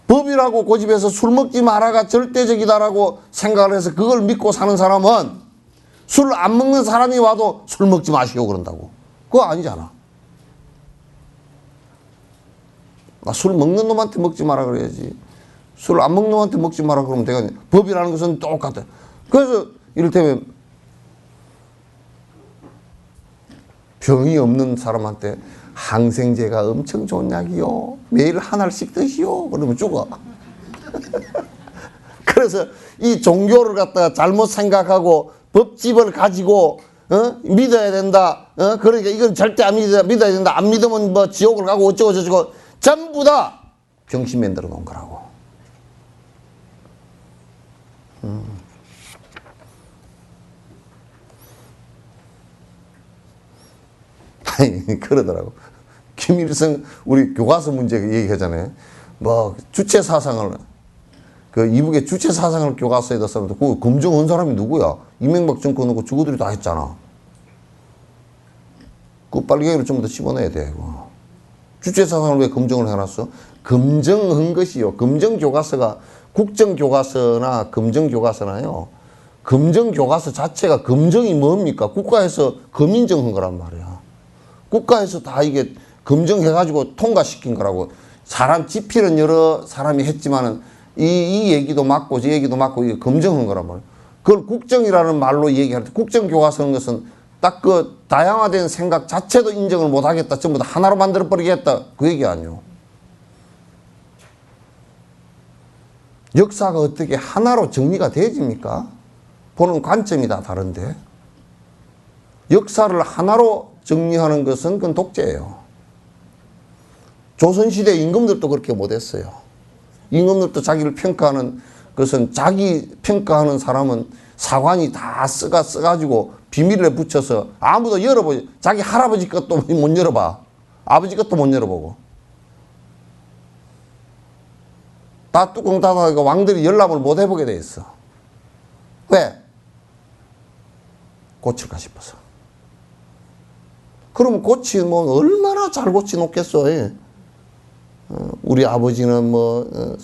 법이라고 고집해서 술 먹지 마라가 절대적이다라고 생각을 해서 그걸 믿고 사는 사람은 술 안 먹는 사람이 와도 술 먹지 마시오 그런다고. 그거 아니잖아. 술 먹는 놈한테 먹지 마라 그래야지. 술 안 먹는 놈한테 먹지 마라 그러면 내가 법이라는 것은 똑같아. 그래서 이를테면 병이 없는 사람한테 항생제가 엄청 좋은 약이요. 매일 한 알씩 드시오. 그러면 죽어. 그래서 이 종교를 갖다가 잘못 생각하고 법집을 가지고 믿어야 된다. 그러니까 이건 절대 안 믿어야 된다. 안 믿으면 뭐 지옥을 가고 어쩌고 저쩌고 전부 다 병신 만들어 놓은 거라고. 아니 그러더라고. 김일성 우리 교과서 문제 얘기하잖아요. 뭐 주체 사상을 그 이북의 주체 사상을 교과서에다 썼는데 그 검증한 사람이 누구야? 이명박 정권하고 주거들이 다 했잖아. 그 빨갱이를 전부 다 집어넣어야 돼. 이거. 주체 사상을 왜 검증을 해놨어? 검증한 것이요. 검증 교과서가 국정 교과서나 검증 교과서나요. 검증 교과서 자체가 검증이 뭡니까? 국가에서 검인정한 거란 말이야. 국가에서 다 이게 검증해가지고 통과시킨 거라고. 사람 집필은 여러 사람이 했지만은 이 얘기도 맞고 저 얘기도 맞고 이게 검증한 거란 말이야. 그걸 국정이라는 말로 얘기할 때 국정 교과서는 것은 딱 그 다양화된 생각 자체도 인정을 못 하겠다. 전부 다 하나로 만들어 버리겠다. 그 얘기 아니요. 역사가 어떻게 하나로 정리가 되집니까? 보는 관점이 다 다른데. 역사를 하나로 정리하는 것은 그건 독재예요. 조선시대 임금들도 그렇게 못했어요. 임금들도 자기를 평가하는 것은 자기 평가하는 사람은 사관이 다 써가지고 비밀에 붙여서 아무도 열어보지. 자기 할아버지 것도 못 열어봐. 아버지 것도 못 열어보고. 다 뚜껑 닫아서 왕들이 열람을 못 해보게 돼 있어. 왜? 고칠까 싶어서. 그러면 고치면 얼마나 잘 고치 놓겠어. 우리 아버지는 뭐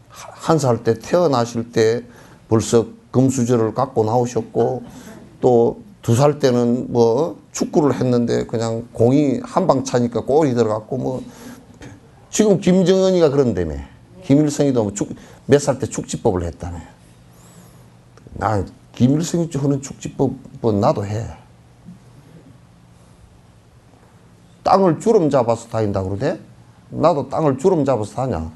한 살 때 태어나실 때 벌써 금수저를 갖고 나오셨고 또 2살 때는 뭐 축구를 했는데 그냥 공이 한 방 차니까 골이 들어갔고 뭐 지금 김정은이가 그런다며. 김일성이도 뭐 몇 살 때 축지법을 했다며. 나 김일성이 하는 축지법은 나도 해. 땅을 주름 잡아서 다닌다 그러대? 나도 땅을 주름 잡아서 다냐.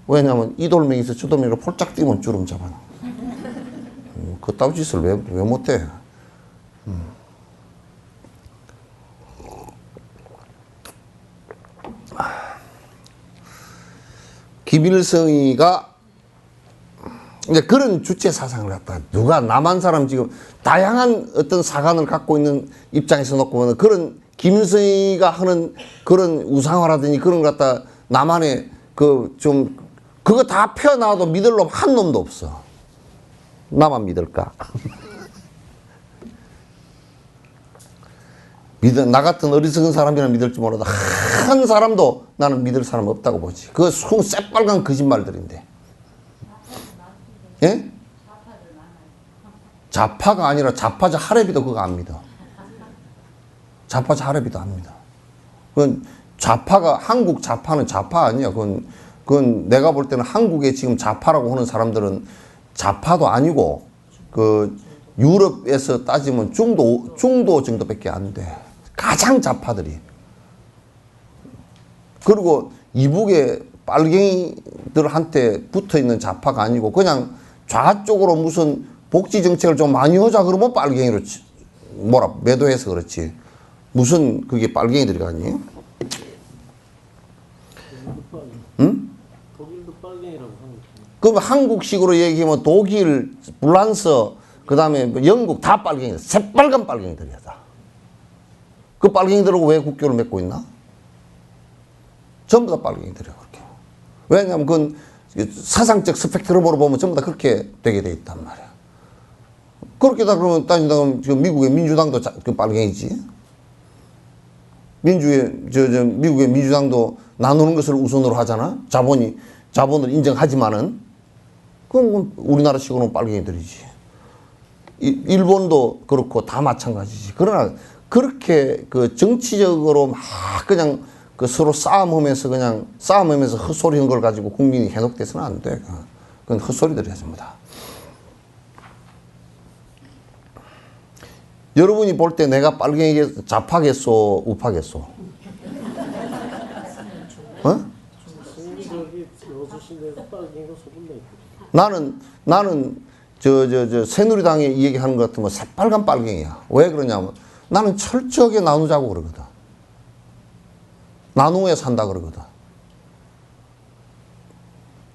왜냐면 이 돌멩이에서 저 돌멩이로 폴짝 뛰면 주름 잡아. 그따위 짓을 왜 못해? 김일성이가 이제 그런 주체 사상을 갖다 누가 남한 사람 지금 다양한 어떤 사관을 갖고 있는 입장에서 놓고 보면 그런 김일성이가 하는 그런 우상화라든지 그런 것 갖다 남한에 그 좀 그거 다 펴놔도 믿을 놈 한 놈도 없어. 나만 믿을까? 나 같은 어리석은 사람이나 믿을지 몰라도 한 사람도 나는 믿을 사람 없다고 보지. 그거 새빨간 거짓말들인데. 예? 좌파가 아니라 좌파자 하레비도 그거 안 믿어. 좌파자 하레비도 안 믿어. 그건 좌파가 한국 좌파는 좌파 아니야. 그건 내가 볼 때는 한국에 지금 좌파라고 하는 사람들은 좌파도 아니고 그 유럽에서 따지면 중도 정도밖에 안 돼. 가장 좌파들이. 그리고 이북의 빨갱이들한테 붙어 있는 좌파가 아니고 그냥 좌쪽으로 무슨 복지 정책을 좀 많이 하자 그러면 빨갱이로 뭐라 매도해서 그렇지. 무슨 그게 빨갱이들이 가니? 응? 독일도 빨갱이라고 하는 거. 그럼 한국식으로 얘기하면 독일, 프랑스, 그 다음에 영국 다 빨갱이들. 새빨간 빨갱이들이야 다. 그 빨갱이들하고 왜 국교를 맺고 있나? 전부 다 빨갱이들이야 그렇게. 왜냐하면 그건 사상적 스펙트럼으로 보면 전부 다 그렇게 되게 돼 있단 말이야. 그렇게 다 그러면 따진다 그러면 지금 미국의 민주당도 그 빨갱이지. 미국의 민주당도 나누는 것을 우선으로 하잖아. 자본을 인정하지만은 그건 우리나라식으로는 빨갱이들이지. 일본도 그렇고 다 마찬가지지. 그러나 그렇게 그 정치적으로 막 그냥 그 서로 싸움하면서 헛소리 한 걸 가지고 국민이 해독돼서는 안 돼. 그건 헛소리들이야 전부 다. 여러분이 볼 때 내가 빨갱이겠어, 좌파겠어, 우파겠어? 어? 승리적이 여수시내에서 빨갱이가 소문나 있고. 나는 새누리당에 이 얘기하는 것 같으면 새빨간 빨갱이야. 왜 그러냐면 나는 철저하게 나누자고 그러거든. 나누에 산다 그러거든.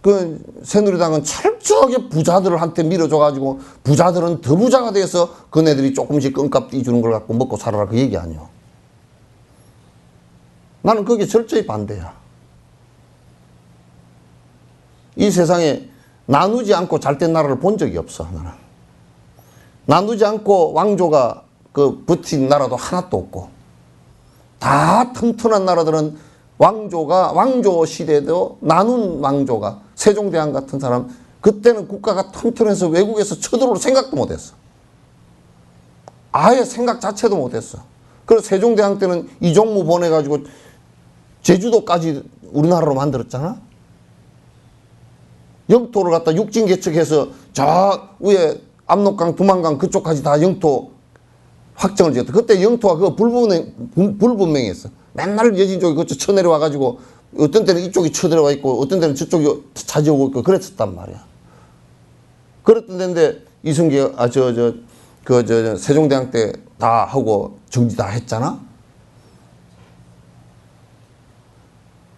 그 새누리당은 철저하게 부자들한테 밀어줘가지고 부자들은 더 부자가 돼서 그네들이 조금씩 껌값 띄주는 걸 갖고 먹고 살아라 그 얘기 아니야. 나는 그게 철저히 반대야. 이 세상에 나누지 않고 잘된 나라를 본 적이 없어. 나는. 나누지 않고 왕조가 그 버틴 나라도 하나도 없고 다 튼튼한 나라들은 왕조 시대도 나눈 왕조가 세종대왕 같은 사람 그때는 국가가 튼튼해서 외국에서 쳐들어올 생각도 못했어. 아예 생각 자체도 못했어. 그래서 세종대왕 때는 이종무 보내가지고 제주도까지 우리나라로 만들었잖아. 영토를 갖다 육진 개척해서 저 위에 압록강, 두만강 그쪽까지 다 영토 확정을 지었다. 그때 영토가 그거 불분명했어. 맨날 여진족이 그쪽 쳐내려와가지고 어떤 때는 이쪽이 쳐들어와 있고 어떤 때는 저쪽이 차지오고 있고 그랬었단 말이야. 그랬던 데인데 이승기가 세종대왕 때 다 하고 정지 다 했잖아.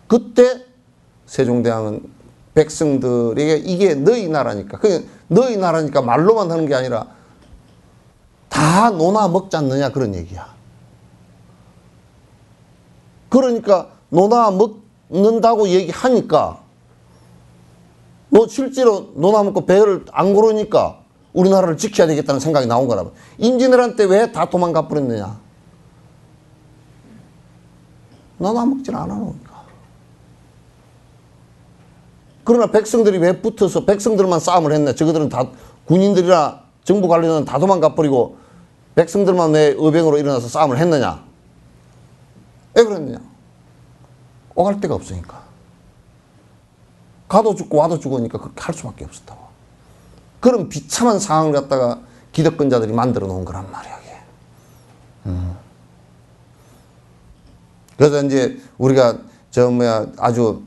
그때 세종대왕은 백성들에게 이게 너희 나라니까. 그 너희 나라니까 말로만 하는 게 아니라 다 노나 먹지 않느냐 그런 얘기야. 그러니까 노나 먹는다고 얘기하니까 너 실제로 노나 먹고 배를 안 고르니까 우리나라를 지켜야 되겠다는 생각이 나온 거라고. 임진왜란 때 왜 다 도망가 버렸느냐. 노나 먹질 않아 놓으니까. 그러나 백성들이 왜 붙어서 백성들만 싸움을 했네. 저거들은 다 군인들이나 정부 관리는 다 도망가 버리고 백성들만 왜 의병으로 일어나서 싸움을 했느냐. 왜 그랬느냐. 오갈 데가 없으니까. 가도 죽고 와도 죽으니까 그렇게 할 수밖에 없었다고. 그런 비참한 상황을 갖다가 기득권자들이 만들어 놓은 거란 말이야. 그래서 이제 우리가 아주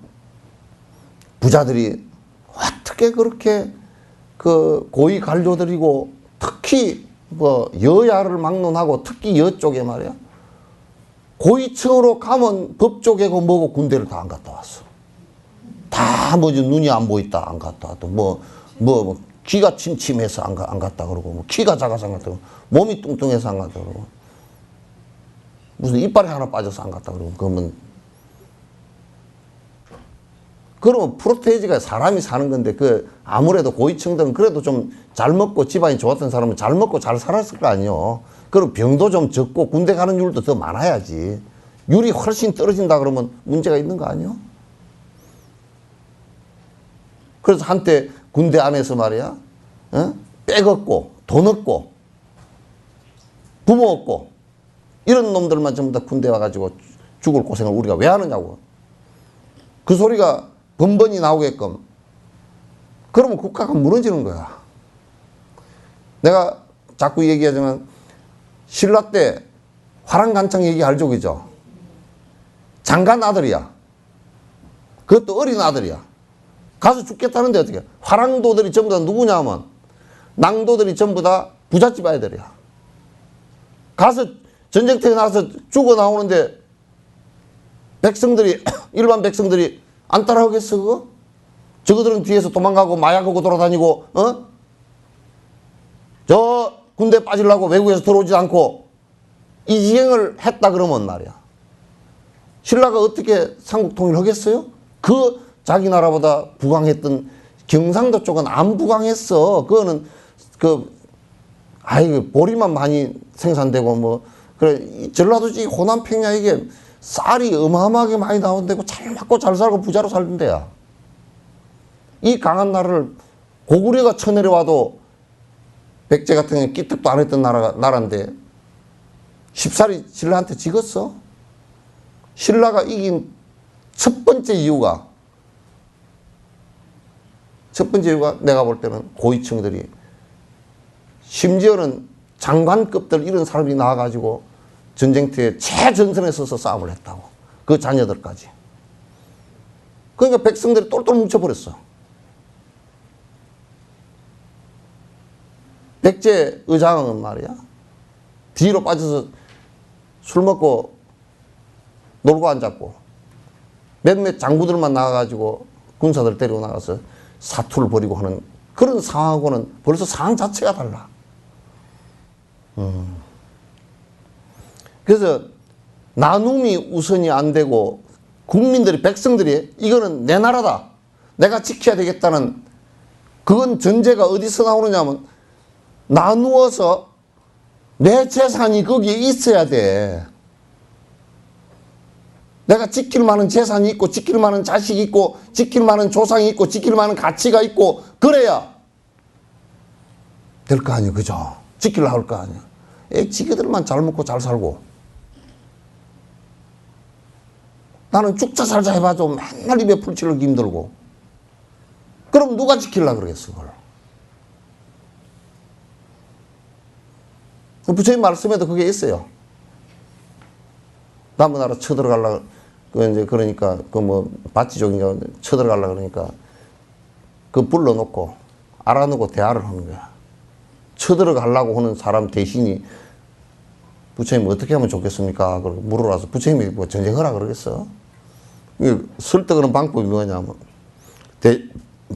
부자들이 어떻게 그렇게 그 고위 관료들이고 특히 뭐 여야를 막론하고 특히 여 쪽에 말이야. 고위층으로 가면 법조계고 뭐고 군대를 다 안 갔다 왔어. 다 뭐지 눈이 안 보인다 안 갔다 왔고 뭐 귀가 침침해서 안 갔다 그러고 뭐 키가 작아서 안 갔다 그러고 몸이 뚱뚱해서 안 갔다 그러고 무슨 이빨이 하나 빠져서 안 갔다 그러고 그러면 프로테이지가 사람이 사는 건데 그 아무래도 고위층들은 그래도 좀 잘 먹고 집안이 좋았던 사람은 잘 먹고 잘 살았을 거 아니에요. 그리고 병도 좀 적고 군대 가는 율도 더 많아야지. 율이 훨씬 떨어진다 그러면 문제가 있는 거 아니에요? 그래서 한때 군대 안에서 말이야, 빽 없고 돈 없고 부모 없고 이런 놈들만 전부 다 군대 와가지고 죽을 고생을 우리가 왜 하느냐고. 그 소리가 번번이 나오게끔. 그러면 국가가 무너지는 거야. 내가 자꾸 얘기하지만 신라 때 화랑간창 얘기 알죠, 그죠? 장관 아들이야. 그것도 어린 아들이야. 가서 죽겠다는데 어떻게? 화랑도들이 전부 다 누구냐면 낭도들이 전부 다 부잣집 아이들이야. 가서 전쟁터에 나서 죽어 나오는데 백성들이 일반 백성들이 안 따라오겠어 그거? 저거들은 뒤에서 도망가고 마약하고 돌아다니고 저 군대 빠지려고 외국에서 들어오지 않고 이 지행을 했다 그러면 말이야. 신라가 어떻게 삼국 통일하겠어요? 그 자기 나라보다 부강했던 경상도 쪽은 안 부강했어. 그거는 보리만 많이 생산되고 뭐 그래 전라도 지 호남 평야 이게 쌀이 어마어마하게 많이 나온다고 잘 먹고 잘 살고 부자로 살던 데야. 이 강한 나라를 고구려가 쳐내려와도 백제 같은 경우는 끼떡도 안 했던 나라인데 쉽사리 신라한테 지겠어? 신라가 이긴 첫 번째 이유가 내가 볼 때는 고위층들이 심지어는 장관급들 이런 사람이 나와가지고 전쟁터에 최전선에 서서 싸움을 했다고. 그 자녀들까지. 그러니까 백성들이 똘똘 뭉쳐버렸어. 백제 의장은 말이야. 뒤로 빠져서 술 먹고 놀고 앉았고 몇몇 장부들만 나가가지고 군사들 데리고 나가서 사투를 벌이고 하는 그런 상황하고는 벌써 상황 자체가 달라. 그래서 나눔이 우선이 안 되고 국민들이 백성들이 이거는 내 나라다. 내가 지켜야 되겠다는 그건 전제가 어디서 나오느냐면 나누어서 내 재산이 거기에 있어야 돼. 내가 지킬 만한 재산이 있고 지킬 만한 자식이 있고 지킬 만한 조상이 있고 지킬 만한 가치가 있고 그래야 될 거 아니에요. 그죠? 지키려고 할 거 아니에요. 지게들만 잘 먹고 잘 살고 나는 죽자 살자 해봐도 맨날 입에 풀칠하기 힘들고 그럼 누가 지키려고 그러겠어 그걸. 부처님 말씀에도 그게 있어요. 남의 나라 쳐들어가려고 그러니까 바치족인가 쳐들어가려고 그러니까 불러놓고 알아놓고 대화를 하는 거야. 쳐들어가려고 하는 사람 대신이 부처님 어떻게 하면 좋겠습니까? 그러고 물어라서 부처님이 뭐 전쟁하라 그러겠어? 설득하는 방법이 뭐냐면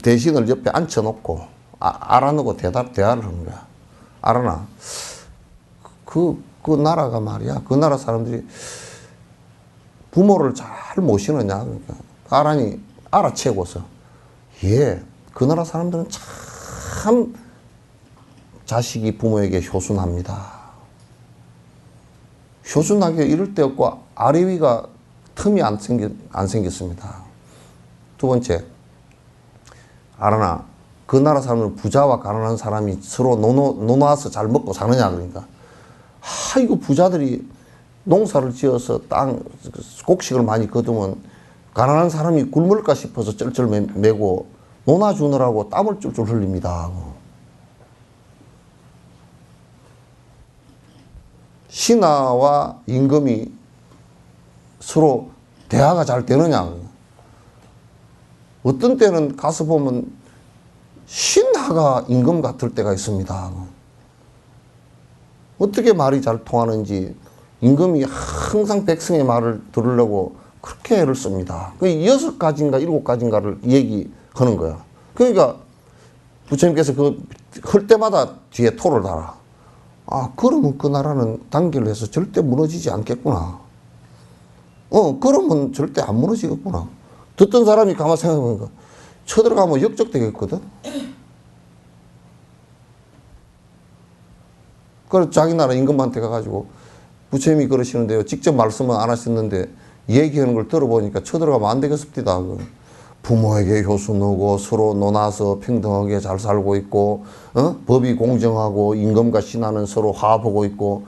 대신을 옆에 앉혀놓고 알아놓고 대화를 하는 거야. 알아나? 그 나라가 말이야. 그 나라 사람들이 부모를 잘 모시느냐. 그러니까 알아채고서 그 나라 사람들은 참 자식이 부모에게 효순합니다. 효순하게 이럴 데 없고 아래 위가 틈이 안 생겼습니다. 두 번째, 알아나 그 나라 사람은 부자와 가난한 사람이 서로 노노아서 잘 먹고 사느냐 그러니까 이거 부자들이 농사를 지어서 곡식을 많이 거두면 가난한 사람이 굶을까 싶어서 쩔쩔 매고 논아주느라고 땀을 쫄쫄 흘립니다. 신하와 임금이 서로 대화가 잘 되느냐. 어떤 때는 가서 보면 신하가 임금 같을 때가 있습니다. 어떻게 말이 잘 통하는지 임금이 항상 백성의 말을 들으려고 그렇게 애를 씁니다. 그 6가지인가 7가지인가를 얘기하는 거야. 그러니까 부처님께서 할 때마다 뒤에 토를 달아. 그러면 그 나라는 단결을 해서 절대 무너지지 않겠구나. 그러면 절대 안 무너지겠구나. 듣던 사람이 가만 생각해보니까 쳐들어가면 역적되겠거든. 그래서 자기 나라 임금한테 가가지고 부처님이 그러시는데요. 직접 말씀은 안 하셨는데 얘기하는 걸 들어보니까 쳐들어가면 안 되겠습니다. 부모에게 효순하고 서로 논아서 평등하게 잘 살고 있고 법이 공정하고 임금과 신하는 서로 화합하고 있고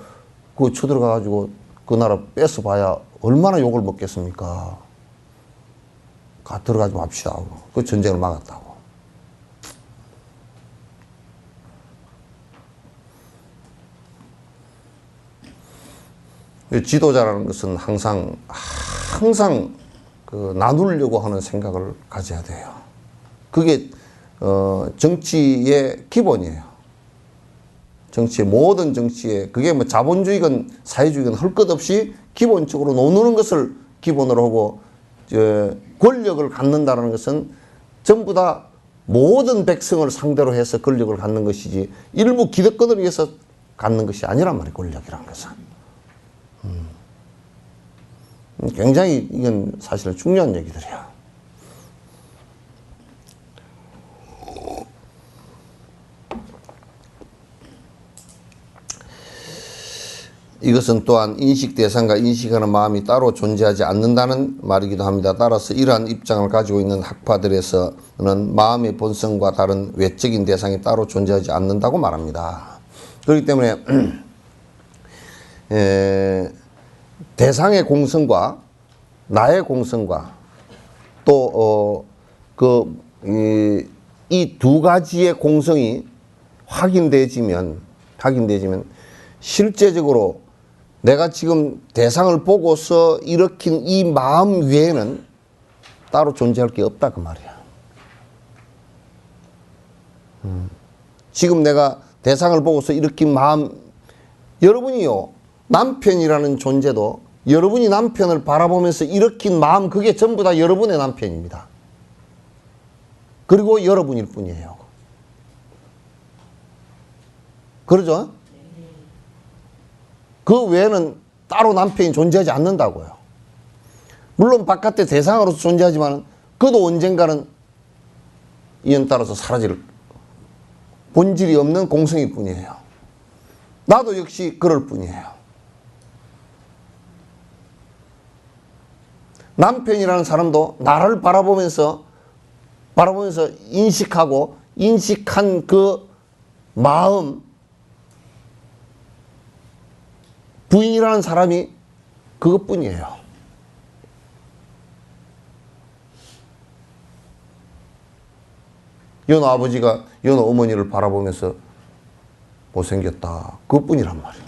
그거 쳐들어가가지고 그 나라 뺏어봐야 얼마나 욕을 먹겠습니까? 들어가지 맙시다 하고 그 전쟁을 막았다고. 지도자라는 것은 항상 나누려고 하는 생각을 가져야 돼요. 그게 정치의 기본이에요. 정치의 모든 정치에 그게 뭐 자본주의건 사회주의건 할 것 없이 기본적으로 노는 것을 기본으로 하고 권력을 갖는다는 것은 전부 다 모든 백성을 상대로 해서 권력을 갖는 것이지 일부 기득권을 위해서 갖는 것이 아니란 말이에요. 권력이라는 것은. 굉장히 이건 사실은 중요한 얘기들이야. 이것은 또한 인식 대상과 인식하는 마음이 따로 존재하지 않는다는 말이기도 합니다. 따라서 이러한 입장을 가지고 있는 학파들에서는 마음의 본성과 다른 외적인 대상이 따로 존재하지 않는다고 말합니다. 그렇기 때문에 대상의 공성과 나의 공성과 또 이 두 가지의 공성이 확인되지면 실제적으로 내가 지금 대상을 보고서 일으킨 이 마음 외에는 따로 존재할 게 없다 그 말이야. 지금 내가 대상을 보고서 일으킨 마음, 여러분이요, 남편이라는 존재도 여러분이 남편을 바라보면서 일으킨 마음, 그게 전부 다 여러분의 남편입니다. 그리고 여러분일 뿐이에요. 그러죠? 그 외에는 따로 남편이 존재하지 않는다고요. 물론 바깥에 대상으로서 존재하지만 그도 언젠가는 이엔 따라서 사라질 본질이 없는 공성일 뿐이에요. 나도 역시 그럴 뿐이에요. 남편이라는 사람도 나를 바라보면서 인식하고 인식한 그 마음, 부인이라는 사람이 그것뿐이에요. 연호 아버지가 연호 어머니를 바라보면서 못생겼다. 그것뿐이란 말이에요.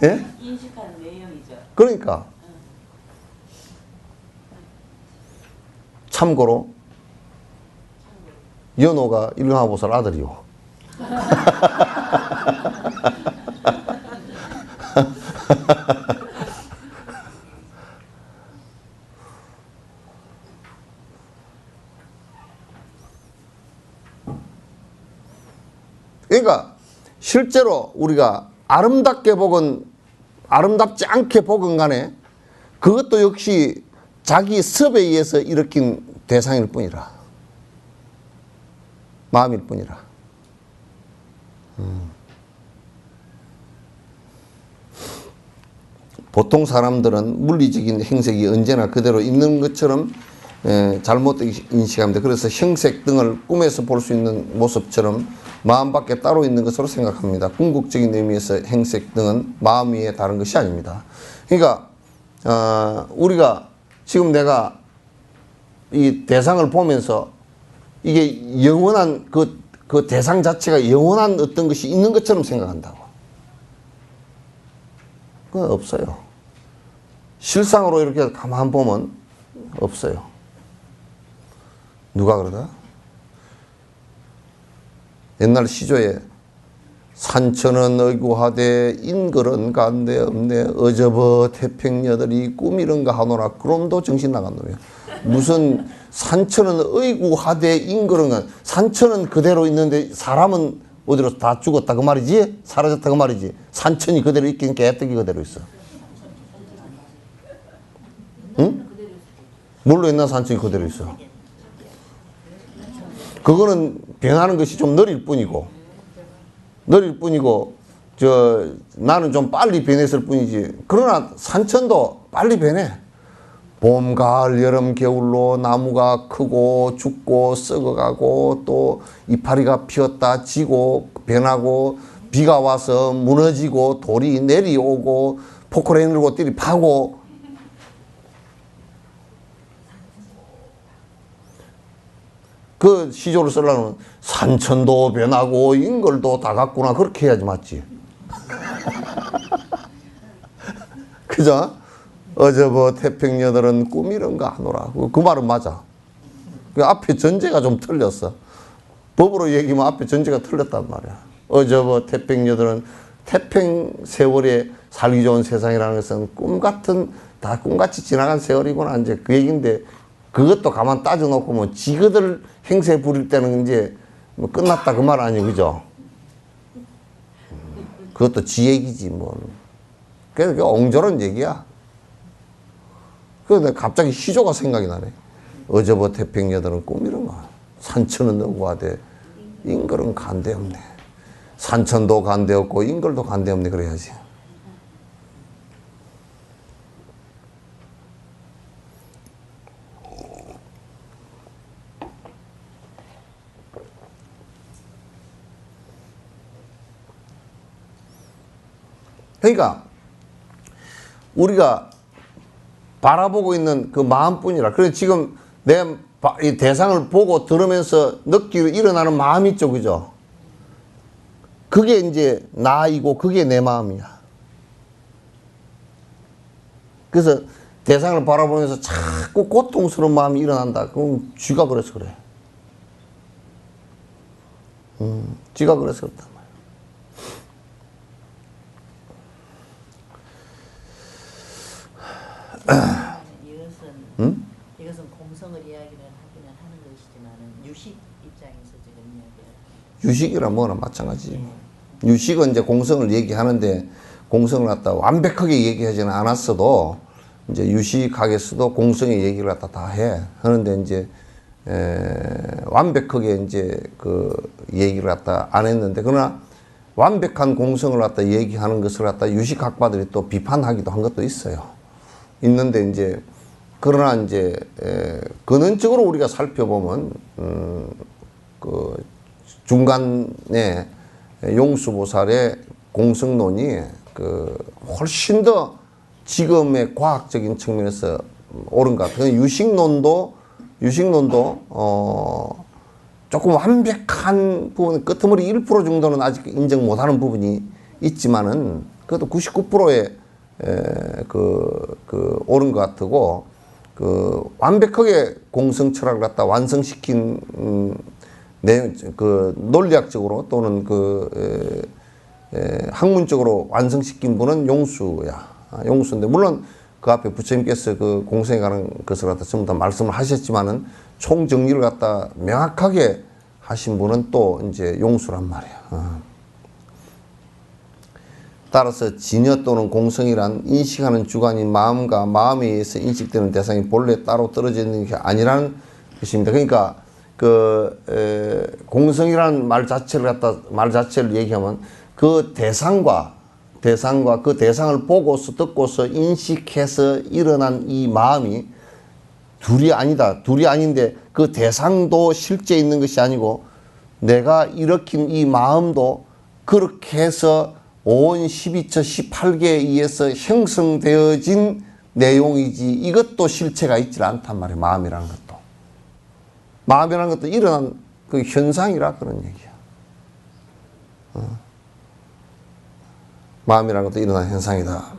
예? 인식하는 내용이죠. 그러니까 참고로 연호가 일강하보살 아들이요. 그러니까 실제로 우리가 아름답게 보건 아름답지 않게 보건 간에 그것도 역시 자기 습에 의해서 일으킨 대상일 뿐이라, 마음일 뿐이라. 보통 사람들은 물리적인 행색이 언제나 그대로 있는 것처럼 잘못되게 인식합니다. 그래서 형색 등을 꿈에서 볼 수 있는 모습처럼 마음 밖에 따로 있는 것으로 생각합니다. 궁극적인 의미에서 행색 등은 마음 위에 다른 것이 아닙니다. 그러니까 우리가 지금 내가 이 대상을 보면서 이게 영원한 그 대상 자체가 영원한 어떤 것이 있는 것처럼 생각한다고. 그건 없어요. 실상으로 이렇게 가만 보면 없어요. 누가 그러다? 옛날 시조에 산천은 의구하되 인걸은 간데 없네 어저버 태평여들이 꿈이런가 하노라. 그럼도 정신 나간 놈이야. 무슨 산천은 의구하되 인걸은가, 산천은 그대로 있는데 사람은 어디로 다 죽었다 그 말이지? 사라졌다 그 말이지? 산천이 그대로 있긴 개떡이 그대로 있어. 응? 뭘로 옛날 산천이 그대로 있어? 그거는 변하는 것이 좀 느릴 뿐이고 나는 좀 빨리 변했을 뿐이지. 그러나 산천도 빨리 변해. 봄, 가을, 여름, 겨울로 나무가 크고 죽고 썩어가고 또 이파리가 피었다 지고 변하고 비가 와서 무너지고 돌이 내려오고 포크레인 들고 띠리 파고. 그 시조를 쓰려면 산천도 변하고 인걸도 다 같구나 그렇게 해야지 맞지. 그죠? 어저버 태평여들은 꿈이런가 하노라. 그 말은 맞아. 그 앞에 전제가 좀 틀렸어. 법으로 얘기하면 앞에 전제가 틀렸단 말이야. 어저버 태평여들은 태평 세월에 살기 좋은 세상이라는 것은 꿈같은, 다 꿈같이 지나간 세월이구나. 이제 그 얘기인데, 그것도 가만 따져놓고 뭐 지그들 행세 부릴 때는 이제 뭐 끝났다 그 말 아니에요. 그죠? 그것도 지 얘기지 뭐. 그래서 그게 엉저런 얘기야. 그래서 갑자기 시조가 생각이 나네. 어저버 태평여들은 꿈이런가. 산천은 너구하되 인걸은 간대없네. 산천도 간대없고 인걸도 간대없네 그래야지. 그러니까 우리가 바라보고 있는 그 마음뿐이라. 그래서 지금 내 이 대상을 보고 들으면서 느끼고 일어나는 마음이 있죠, 그죠? 그게 이제 나이고 그게 내 마음이야. 그래서 대상을 바라보면서 자꾸 고통스러운 마음이 일어난다. 그럼 쥐가 그래서 그래. 쥐가 그래서 그렇단 말이야. 이것은 공성을 이야기를 하기는 하는 것이지만은 유식 입장에서 지금 이야기를 유식이랑 뭐나 마찬가지지. 유식은 이제 공성을 얘기하는데 공성을 갖다 완벽하게 얘기하지는 않았어도 이제 유식학에서도 공성의 얘기를 갖다 다 해. 하는데 이제 완벽하게 이제 그 얘기를 갖다 안 했는데, 그러나 완벽한 공성을 갖다 얘기하는 것을 갖다 유식학파들이 또 비판하기도 한 것도 있어요. 있는데 이제 그러나 이제 근원적으로 우리가 살펴보면 그 중간에 용수보살의 공성론이 그 훨씬 더 지금의 과학적인 측면에서 옳은 것 같아요. 유식론도 조금 완벽한 부분, 끄트머리 1% 정도는 아직 인정 못하는 부분이 있지만은 그래도 99%의 옳은 것 같고, 그 완벽하게 공성 철학을 갖다 완성시킨 그 논리학적으로 또는 학문적으로 완성시킨 분은 용수야. 용수인데, 물론 그 앞에 부처님께서 그 공성에 관한 것을 갖다 전부 다 말씀을 하셨지만은 총 정리를 갖다 명확하게 하신 분은 또 이제 용수란 말이야. 따라서 진여 또는 공성이란 인식하는 주관인 마음과 마음에 의해서 인식되는 대상이 본래 따로 떨어져 있는 게 아니라는 것입니다. 그러니까 공성이라는 말 자체를 얘기하면 그 대상과 그 대상을 보고서 듣고서 인식해서 일어난 이 마음이 둘이 아니다. 둘이 아닌데 그 대상도 실제 있는 것이 아니고 내가 일으킨 이 마음도 그렇게 해서 온 12처 18개에 의해서 형성되어진 내용이지, 이것도 실체가 있지 않단 말이에요. 마음이라는 것도. 마음이라는 것도 일어난 그 현상이라 그런 얘기야. 마음이라는 것도 일어난 현상이다.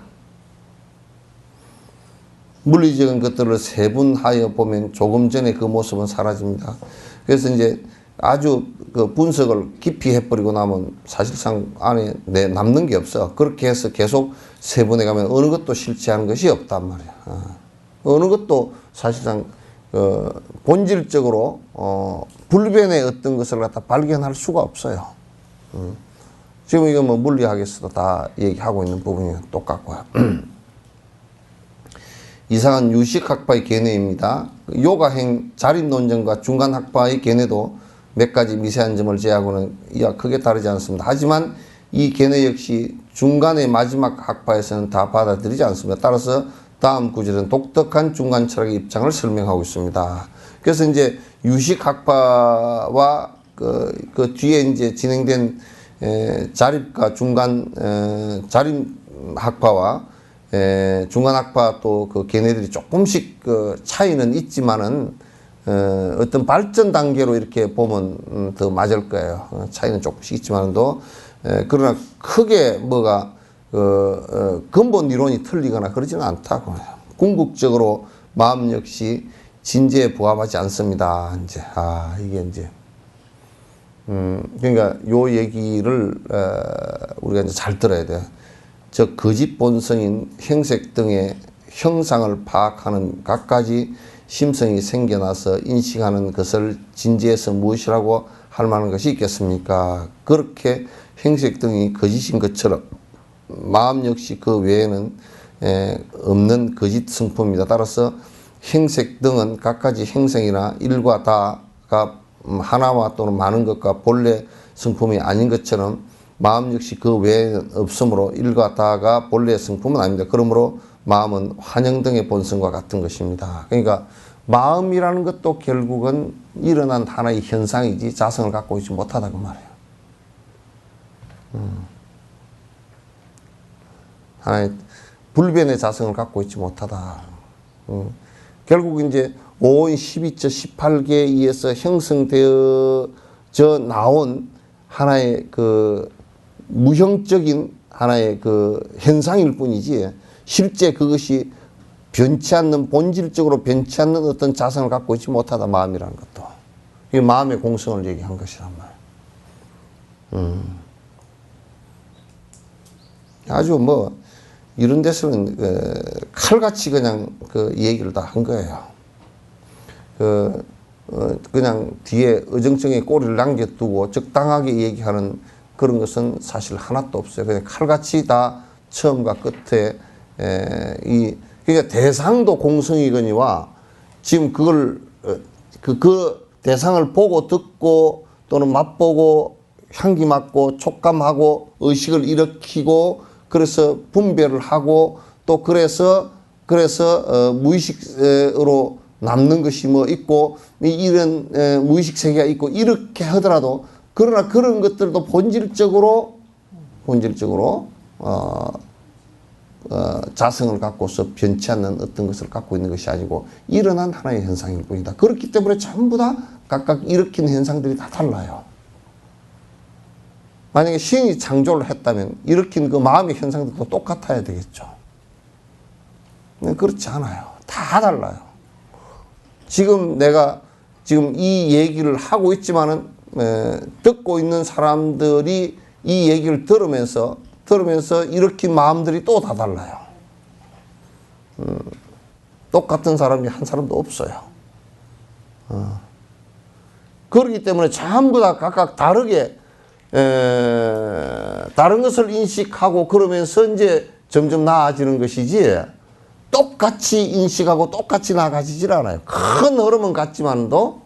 물리적인 것들을 세분하여 보면 조금 전에 그 모습은 사라집니다. 그래서 이제 아주 그 분석을 깊이 해버리고 나면 사실상 안에 남는 게 없어. 그렇게 해서 계속 세분해 가면 어느 것도 실체하는 것이 없단 말이야. 어느 것도 사실상 본질적으로 불변의 어떤 것을 갖다 발견할 수가 없어요. 지금 이거 뭐 물리학에서도 다 얘기하고 있는 부분이 똑같고요. 이상한 유식학파의 견해입니다. 요가행 자립논쟁과 중간학파의 견해도 몇 가지 미세한 점을 제외하고는 이와 크게 다르지 않습니다. 하지만 이 견해 역시 중간의 마지막 학파에서는 다 받아들이지 않습니다. 따라서 다음 구절은 독특한 중간 철학의 입장을 설명하고 있습니다. 그래서 이제 유식학파와 그 뒤에 이제 진행된 자립과 자립학파와 중간학파 또 그 걔네들이 조금씩 그 차이는 있지만은 어떤 발전 단계로 이렇게 보면 더 맞을 거예요. 차이는 조금씩 있지만도 그러나 크게 뭐가 근본 이론이 틀리거나 그러지는 않다고 해요. 궁극적으로 마음 역시 진재에 부합하지 않습니다. 이제 이게 이제 그러니까 요 얘기를 우리가 이제 잘 들어야 돼요. 저 거짓 본성인 행색 등의 형상을 파악하는 갖가지 심성이 생겨나서 인식하는 것을 진지에서 무엇이라고 할 만한 것이 있겠습니까? 그렇게 행색 등이 거짓인 것처럼 마음 역시 그 외에는 없는 거짓 성품입니다. 따라서 행색 등은 갖가지 행성이나 일과 다가 하나와 또는 많은 것과 본래 성품이 아닌 것처럼 마음 역시 그 외에는 없으므로 일과 다가 본래 성품은 아닙니다. 그러므로 마음은 환영 등의 본성과 같은 것입니다. 그러니까 마음이라는 것도 결국은 일어난 하나의 현상이지 자성을 갖고 있지 못하다 그 말이에요. 하나의 불변의 자성을 갖고 있지 못하다. 결국 이제 5인 12조 18개에 의해서 형성되어져 나온 하나의 그 무형적인 하나의 그 현상일 뿐이지 실제 그것이 변치 않는 본질적으로 변치 않는 어떤 자성을 갖고 있지 못하다 마음이라는 것도 이 마음의 공성을 얘기한 것이란 말이에요. 아주 뭐 이런 데서는 칼같이 그냥 그 얘기를 다 한 거예요. 그냥 뒤에 어정쩡히 꼬리를 남겨두고 적당하게 얘기하는 그런 것은 사실 하나도 없어요. 그냥 칼같이 다 처음과 끝에 그러니까 대상도 공성이거니와 지금 그걸 그 대상을 보고 듣고 또는 맛보고 향기 맡고 촉감하고 의식을 일으키고 그래서 분별을 하고 또 그래서 무의식으로 남는 것이 뭐 있고 이런 무의식 세계가 있고 이렇게 하더라도 그러나 그런 것들도 본질적으로 자성을 갖고서 변치 않는 어떤 것을 갖고 있는 것이 아니고 일어난 하나의 현상일 뿐이다. 그렇기 때문에 전부 다 각각 일으킨 현상들이 다 달라요. 만약에 신이 창조를 했다면 일으킨 그 마음의 현상들도 똑같아야 되겠죠. 그렇지 않아요. 다 달라요. 지금 내가 지금 이 얘기를 하고 있지만은 듣고 있는 사람들이 이 얘기를 들으면서 일으킨 마음들이 또 다 달라요. 똑같은 사람이 한 사람도 없어요. 그렇기 때문에 전부 다 각각 다르게 다른 것을 인식하고 그러면서 이제 점점 나아지는 것이지 똑같이 인식하고 똑같이 나아가지질 않아요. 큰 흐름은 같지만도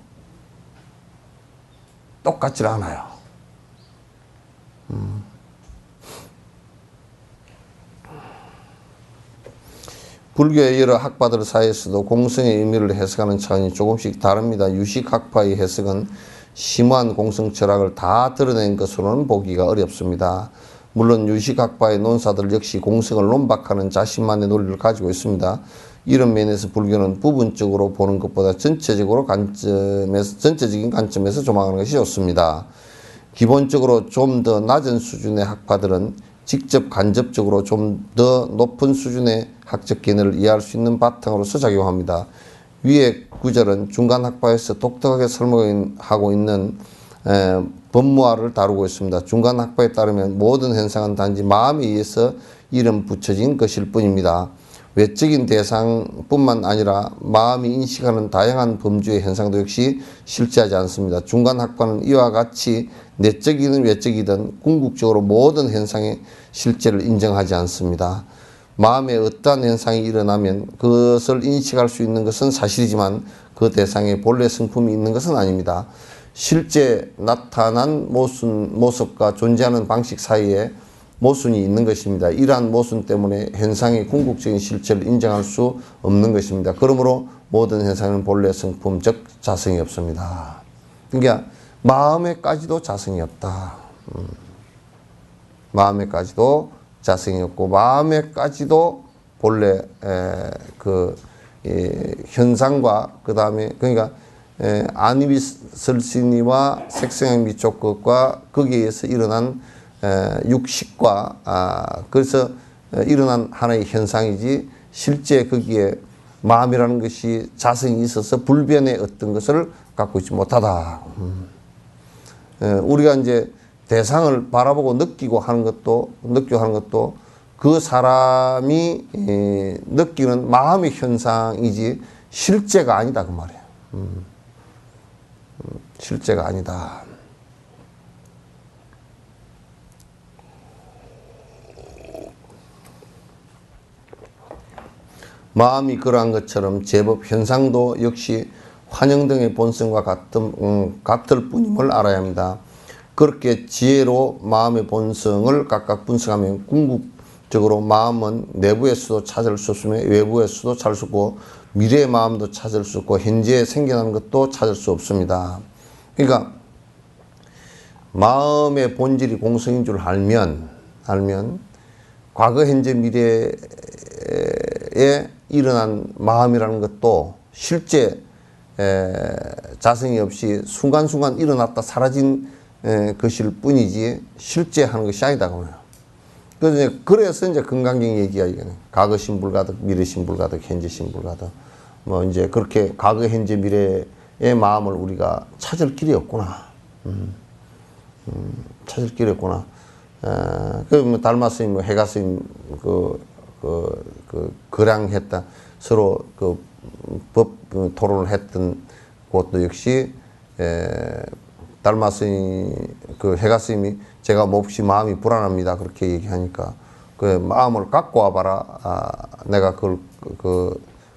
똑같질 않아요. 불교의 여러 학파들 사이에서도 공성의 의미를 해석하는 차원이 조금씩 다릅니다. 유식학파의 해석은 심오한 공성 철학을 다 드러낸 것으로는 보기가 어렵습니다. 물론 유식학파의 논사들 역시 공성을 논박하는 자신만의 논리를 가지고 있습니다. 이런 면에서 불교는 부분적으로 보는 것보다 전체적인 관점에서 조망하는 것이 좋습니다. 기본적으로 좀 더 낮은 수준의 학파들은 직접 간접적으로 좀 더 높은 수준의 학적 견해를 이해할 수 있는 바탕으로서 작용합니다. 위의 구절은 중간학파에서 독특하게 설명하고 있는 법무화를 다루고 있습니다. 중간학파에 따르면 모든 현상은 단지 마음에 의해서 이름 붙여진 것일 뿐입니다. 외적인 대상뿐만 아니라 마음이 인식하는 다양한 범주의 현상도 역시 실제하지 않습니다. 중간학파는 이와 같이 내적이든 외적이든 궁극적으로 모든 현상의 실제를 인정하지 않습니다. 마음에 어떠한 현상이 일어나면 그것을 인식할 수 있는 것은 사실이지만 그 대상에 본래 성품이 있는 것은 아닙니다. 실제 나타난 모습과 존재하는 방식 사이에 모순이 있는 것입니다. 이러한 모순 때문에 현상의 궁극적인 실체를 인정할 수 없는 것입니다. 그러므로 모든 현상은 본래 성품, 즉 자성이 없습니다. 그러니까 마음에까지도 자성이 없다. 마음에까지도 자성이 없고 마음에까지도 본래 현상과 그 다음에 그러니까 아니비설신이와 색성향 미촉 것과 거기에 의해서 일어난 육식과 그래서 일어난 하나의 현상이지 실제 거기에 마음이라는 것이 자성이 있어서 불변의 어떤 것을 갖고 있지 못하다. 우리가 이제 대상을 바라보고 느끼고 하는 것도 그 사람이 느끼는 마음의 현상이지 실제가 아니다 그 말이에요. 실제가 아니다. 마음이 그러한 것처럼 제법 현상도 역시 환영 등의 본성과 같을 뿐임을 알아야 합니다. 그렇게 지혜로 마음의 본성을 각각 분석하면 궁극적으로 마음은 내부에서도 찾을 수 없으며 외부에서도 찾을 수 없고 미래의 마음도 찾을 수 없고 현재에 생겨나는 것도 찾을 수 없습니다. 그러니까 마음의 본질이 공성인 줄 알면 과거, 현재, 미래에 일어난 마음이라는 것도 실제 자성이 없이 순간순간 일어났다 사라진 것일 뿐이지 실제 하는 것이 아니다. 그래서 이제 건강경 얘기가 이거는 과거 신불가득, 미래 신불가득, 현재 신불가득. 뭐 이제 그렇게 과거, 현재, 미래의 마음을 우리가 찾을 길이 없구나. 찾을 길이 없구나. 그 달마 스님, 해가 스님 거량했다 서로 법 토론을 했던 곳도 역시 달마 스님, 해가 스님이 제가 몹시 마음이 불안합니다 그렇게 얘기하니까 그 마음을 갖고 와봐라. 내가 그걸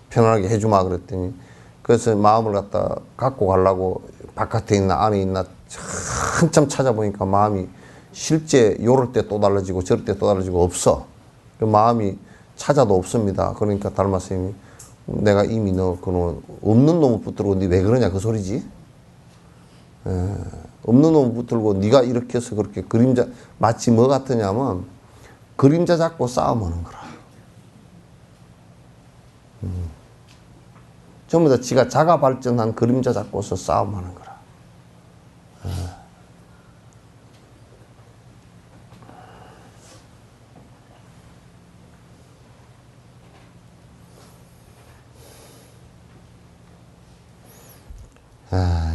편안하게 해주마 그랬더니 그래서 마음을 갖다 갖고 가려고 바깥에 있나 안에 있나 한참 찾아보니까 마음이 실제 요럴 때 또 달라지고 저럴 때 또 달라지고 없어. 그 마음이 찾아도 없습니다. 그러니까 달마 스님이 내가 이미 너 그놈 없는 놈을 붙들고 니 왜 그러냐 그 소리지. 없는 놈을 붙들고 네가 이렇게 해서 그렇게 그림자 마치 뭐 같으냐면 그림자 잡고 싸움하는 거라. 전부 다 지가 자가 발전한 그림자 잡고서 싸움하는 거라.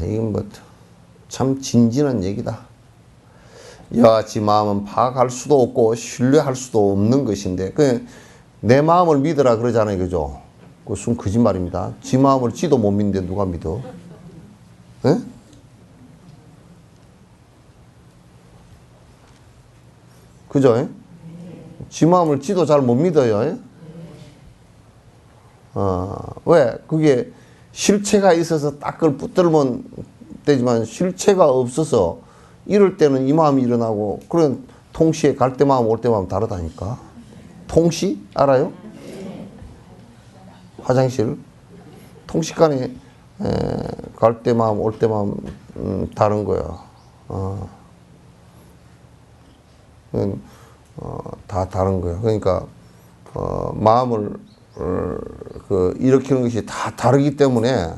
이건 뭐 참 진진한 얘기다. 이와 같이 마음은 파악할 수도 없고 신뢰할 수도 없는 것인데 내 마음을 믿으라 그러잖아요. 그죠? 그것은 거짓말입니다. 지 마음을 지도 못 믿는데 누가 믿어? 에? 그죠? 에? 지 마음을 지도 잘 못 믿어요. 에? 왜? 그게 실체가 있어서 딱 그걸 붙들면 되지만 실체가 없어서 이럴 때는 이 마음이 일어나고 그런 통시에 갈 때 마음 올 때 마음 다르다니까. 통시? 알아요? 화장실 통시간에 갈 때 마음 올 때 마음 다른 거야. 다 다른 거야. 그러니까 마음을 일으키는 것이 다 다르기 때문에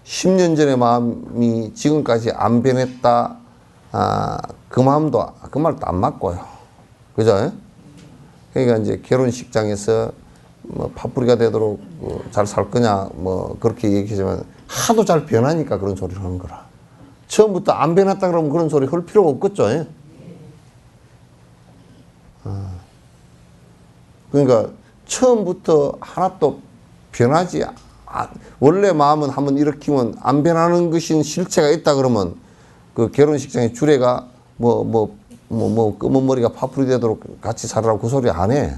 10년 전의 마음이 지금까지 안 변했다. 그 마음도 그 말도 안 맞고요. 그죠? 그러니까 이제 결혼식장에서 뭐 파뿌리가 되도록 잘 살 거냐 뭐 그렇게 얘기하지만 하도 잘 변하니까 그런 소리를 하는 거라. 처음부터 안 변했다 그러면 그런 소리 할 필요가 없겠죠. 그러니까 처음부터 하나도 변하지 원래 마음은 한번 일으키면 안 변하는 것인 실체가 있다 그러면 그 결혼식장에 주례가 검은 머리가 파뿌리 되도록 같이 살으라고 그 소리 안 해.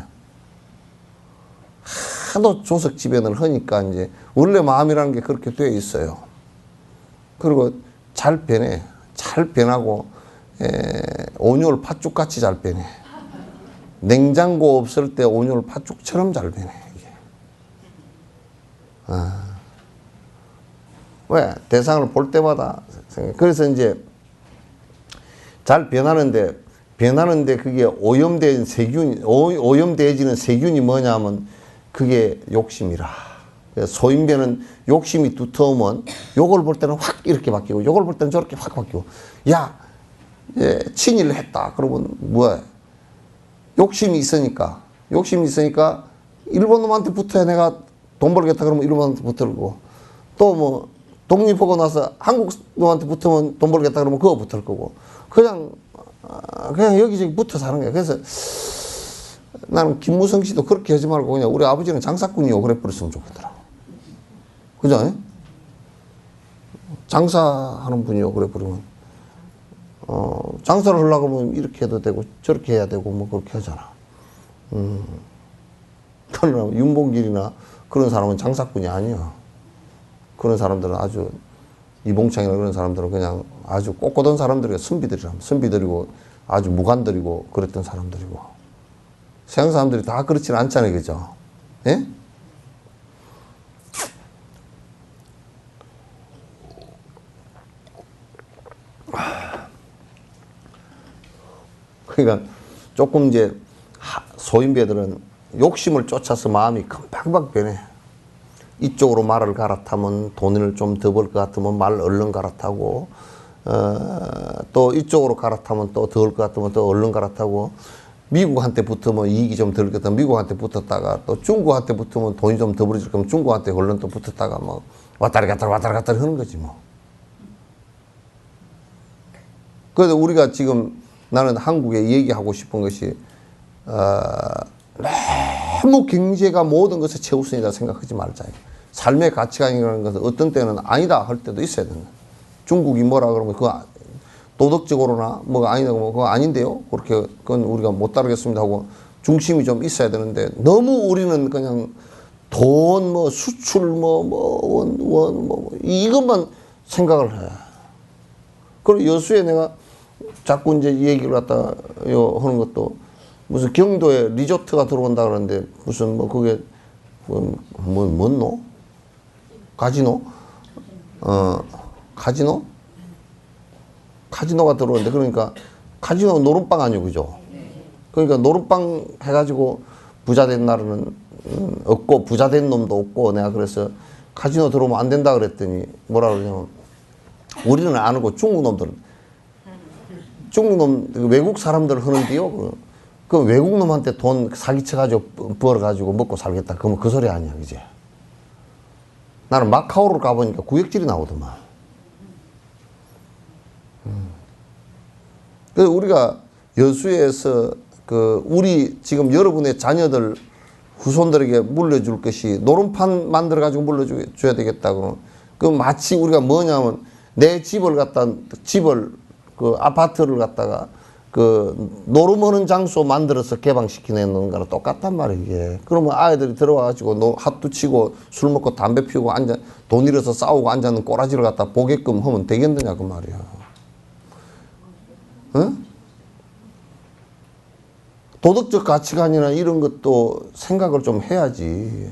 하도 조석지변을 하니까 이제 원래 마음이라는 게 그렇게 되어 있어요. 그리고 잘 변해. 잘 변하고 온열 팥죽같이 잘 변해. 냉장고 없을 때 온열 팥죽처럼 잘 변해. 이게. 왜? 대상을 볼 때마다 그래서 이제 잘 변하는데 그게 오염된 세균, 오염되어지는 세균이 뭐냐면 그게 욕심이라. 소인배는 욕심이 두터우면 요걸 볼 때는 확 이렇게 바뀌고 요걸 볼 때는 저렇게 확 바뀌고 야, 친일을 했다. 그러면 뭐야? 욕심이 있으니까 욕심이 있으니까 일본 놈한테 붙어야 내가 돈 벌겠다 그러면 일본 놈한테 붙을 거고, 또 뭐 독립하고 나서 한국 놈한테 붙으면 돈 벌겠다 그러면 그거 붙을 거고, 그냥 여기저기 붙어 사는 거야. 그래서 나는 김무성 씨도 그렇게 하지 말고 그냥 우리 아버지는 장사꾼이요 그래 버렸으면 좋겠더라고. 그죠? 장사하는 분이요 그래 버리면 장사를 하려고 하면 이렇게 해도 되고 저렇게 해야 되고 뭐 그렇게 하잖아. 그러나 윤봉길이나 그런 사람은 장사꾼이 아니야. 그런 사람들은 아주 이봉창이나 그런 사람들은 그냥 아주 꼿꼿한 사람들이 선비들이고 아주 무관들이고 그랬던 사람들이고, 서양 사람들이 다 그렇지는 않잖아요. 그죠? 예? 그러니까 조금 이제 소인배들은 욕심을 쫓아서 마음이 금방금방 변해. 이쪽으로 말을 갈아타면 돈을 좀 더 벌 것 같으면 말 얼른 갈아타고, 또 이쪽으로 갈아타면 또 더 올 것 같으면 또 얼른 갈아타고, 미국한테 붙으면 이익이 좀 덜 겠다 미국한테 붙었다가 또 중국한테 붙으면 돈이 좀 더 벌어질 거면 중국한테 얼른 또 붙었다가 뭐 왔다리 갔다리 하는 거지 뭐. 그래서 우리가 지금 나는 한국에 얘기하고 싶은 것이 너무 경제가 모든 것의 최우선이다 생각하지 말자. 삶의 가치관이라는 것은 어떤 때는 아니다 할 때도 있어야 된다. 중국이 뭐라 그러면 그거 도덕적으로나 뭐가 아니다 뭐 그거 아닌데요. 그렇게 그건 우리가 못 따르겠습니다 하고 중심이 좀 있어야 되는데, 너무 우리는 그냥 돈 뭐 수출 뭐 이것만 생각을 해. 그리고 여수에 내가 자꾸 이제 얘기를 갖다 하는 것도 무슨 경도에 리조트가 들어온다 그러는데 무슨 뭐 그게 뭔노? 카지노? 카지노? 카지노가 들어오는데, 그러니까 카지노 노름방 아니고 그죠? 그러니까 노름방 해가지고 부자 된 나라는 없고 부자 된 놈도 없고, 내가 그래서 카지노 들어오면 안 된다 그랬더니 뭐라 그러냐면, 우리는 안 하고 중국 놈들 외국 사람들 하는데요. 그 외국 놈한테 돈 사기쳐가지고 벌어가지고 먹고 살겠다. 그러면 그 소리 아니야, 그제? 나는 마카오를 가보니까 구역질이 나오더만. 그래서 우리가 여수에서 우리 지금 여러분의 자녀들 후손들에게 물려줄 것이 노름판 만들어가지고 물려줘야 되겠다고. 그 마치 우리가 뭐냐면 내 집을 아파트를 갖다가 노름하는 장소 만들어서 개방시키는 거랑 똑같단 말이에요, 이게. 그러면 아이들이 들어와가지고 핫도 치고 술 먹고 담배 피우고 돈 잃어서 싸우고 앉아있는 꼬라지를 갖다 보게끔 하면 되겠느냐, 그 말이야. 응? 도덕적 가치관이나 이런 것도 생각을 좀 해야지.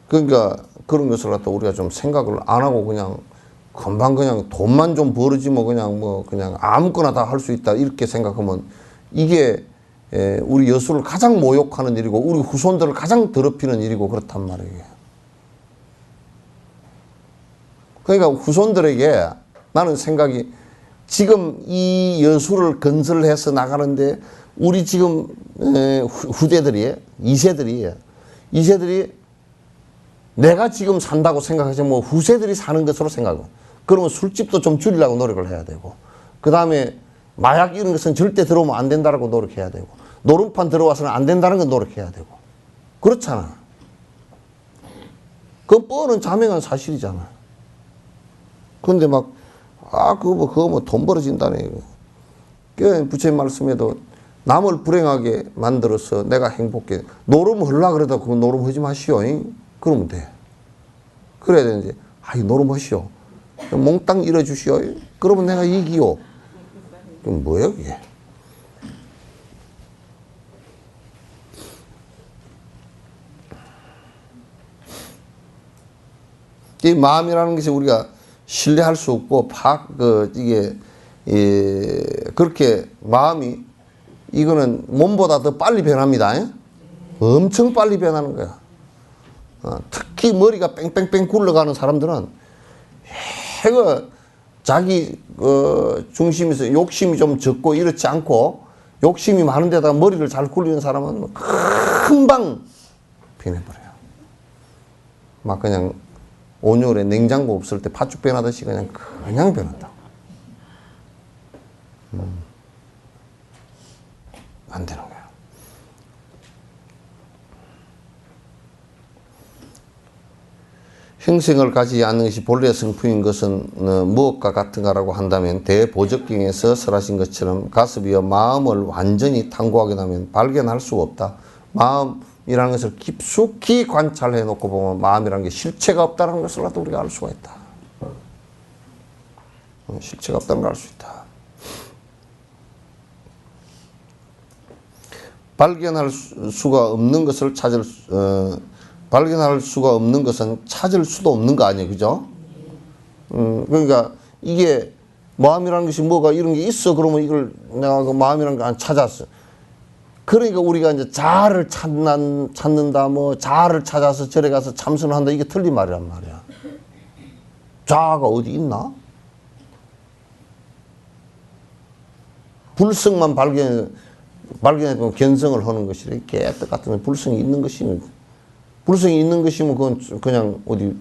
그러니까 그런 것을 갖다 우리가 좀 생각을 안 하고 그냥 금방 그냥 돈만 좀 벌어지 그냥 아무거나 다 할 수 있다 이렇게 생각하면, 이게 우리 여수를 가장 모욕하는 일이고 우리 후손들을 가장 더럽히는 일이고 그렇단 말이에요. 그러니까 후손들에게 나는 생각이, 지금 이 여수를 건설해서 나가는데 우리 지금 후대들이 2세들이 내가 지금 산다고 생각하지 뭐 후세들이 사는 것으로 생각하고, 그러면 술집도 좀 줄이려고 노력을 해야 되고, 그 다음에 마약 이런 것은 절대 들어오면 안 된다라고 노력해야 되고, 노름판 들어와서는 안 된다는 건 노력해야 되고, 그렇잖아. 그건 뻔한 자명한 사실이잖아. 근데 그거 뭐 돈 벌어진다네. 그 부처님 말씀에도 남을 불행하게 만들어서 내가 행복해. 노름하려고 그래도 그거 노름하지 마시오. 그러면 돼. 그래야 되는데, 노름하시오. 몽땅 잃어주시오. 그러면 내가 이기요. 그럼 뭐야, 그게? 이 마음이라는 것이 우리가 신뢰할 수 없고, 그렇게 마음이, 이거는 몸보다 더 빨리 변합니다. 엄청 빨리 변하는 거야. 특히 머리가 뺑뺑뺑 굴러가는 사람들은 자기 중심에서 욕심이 좀 적고 이렇지 않고, 욕심이 많은 데다가 머리를 잘 굴리는 사람은 금방 변해버려요. 막 그냥 온열에 냉장고 없을 때 팥죽 변하듯이 그냥 변한다. 안 되는 거예요. 형성을 가지지 않는 것이 본래의 성품인 것은 무엇과 같은가라고 한다면 대보적경에서 설하신 것처럼 가습이여 마음을 완전히 탐구하게 되면 발견할 수가 없다. 마음이라는 것을 깊숙이 관찰해 놓고 보면 마음이라는 게 실체가 없다는 것을라도 우리가 알 수가 있다. 실체가 없다는 걸 알 수 있다. 발견할 수가 없는 것을 발견할 수가 없는 것은 찾을 수도 없는 거 아니에요, 그죠? 그러니까 이게 마음이라는 것이 뭐가 이런 게 있어 그러면 이걸 내가 그 마음이라는 걸 안 찾았어. 그러니까 우리가 이제 자아를 찾는다, 뭐 자아를 찾아서 절에 가서 참선을 한다, 이게 틀린 말이란 말이야. 자아가 어디 있나? 불성만 발견해도 견성을 하는 것이래. 깨끗 같은 불성이 있는 것이면, 불성이 있는 것이면 그건 그냥 어디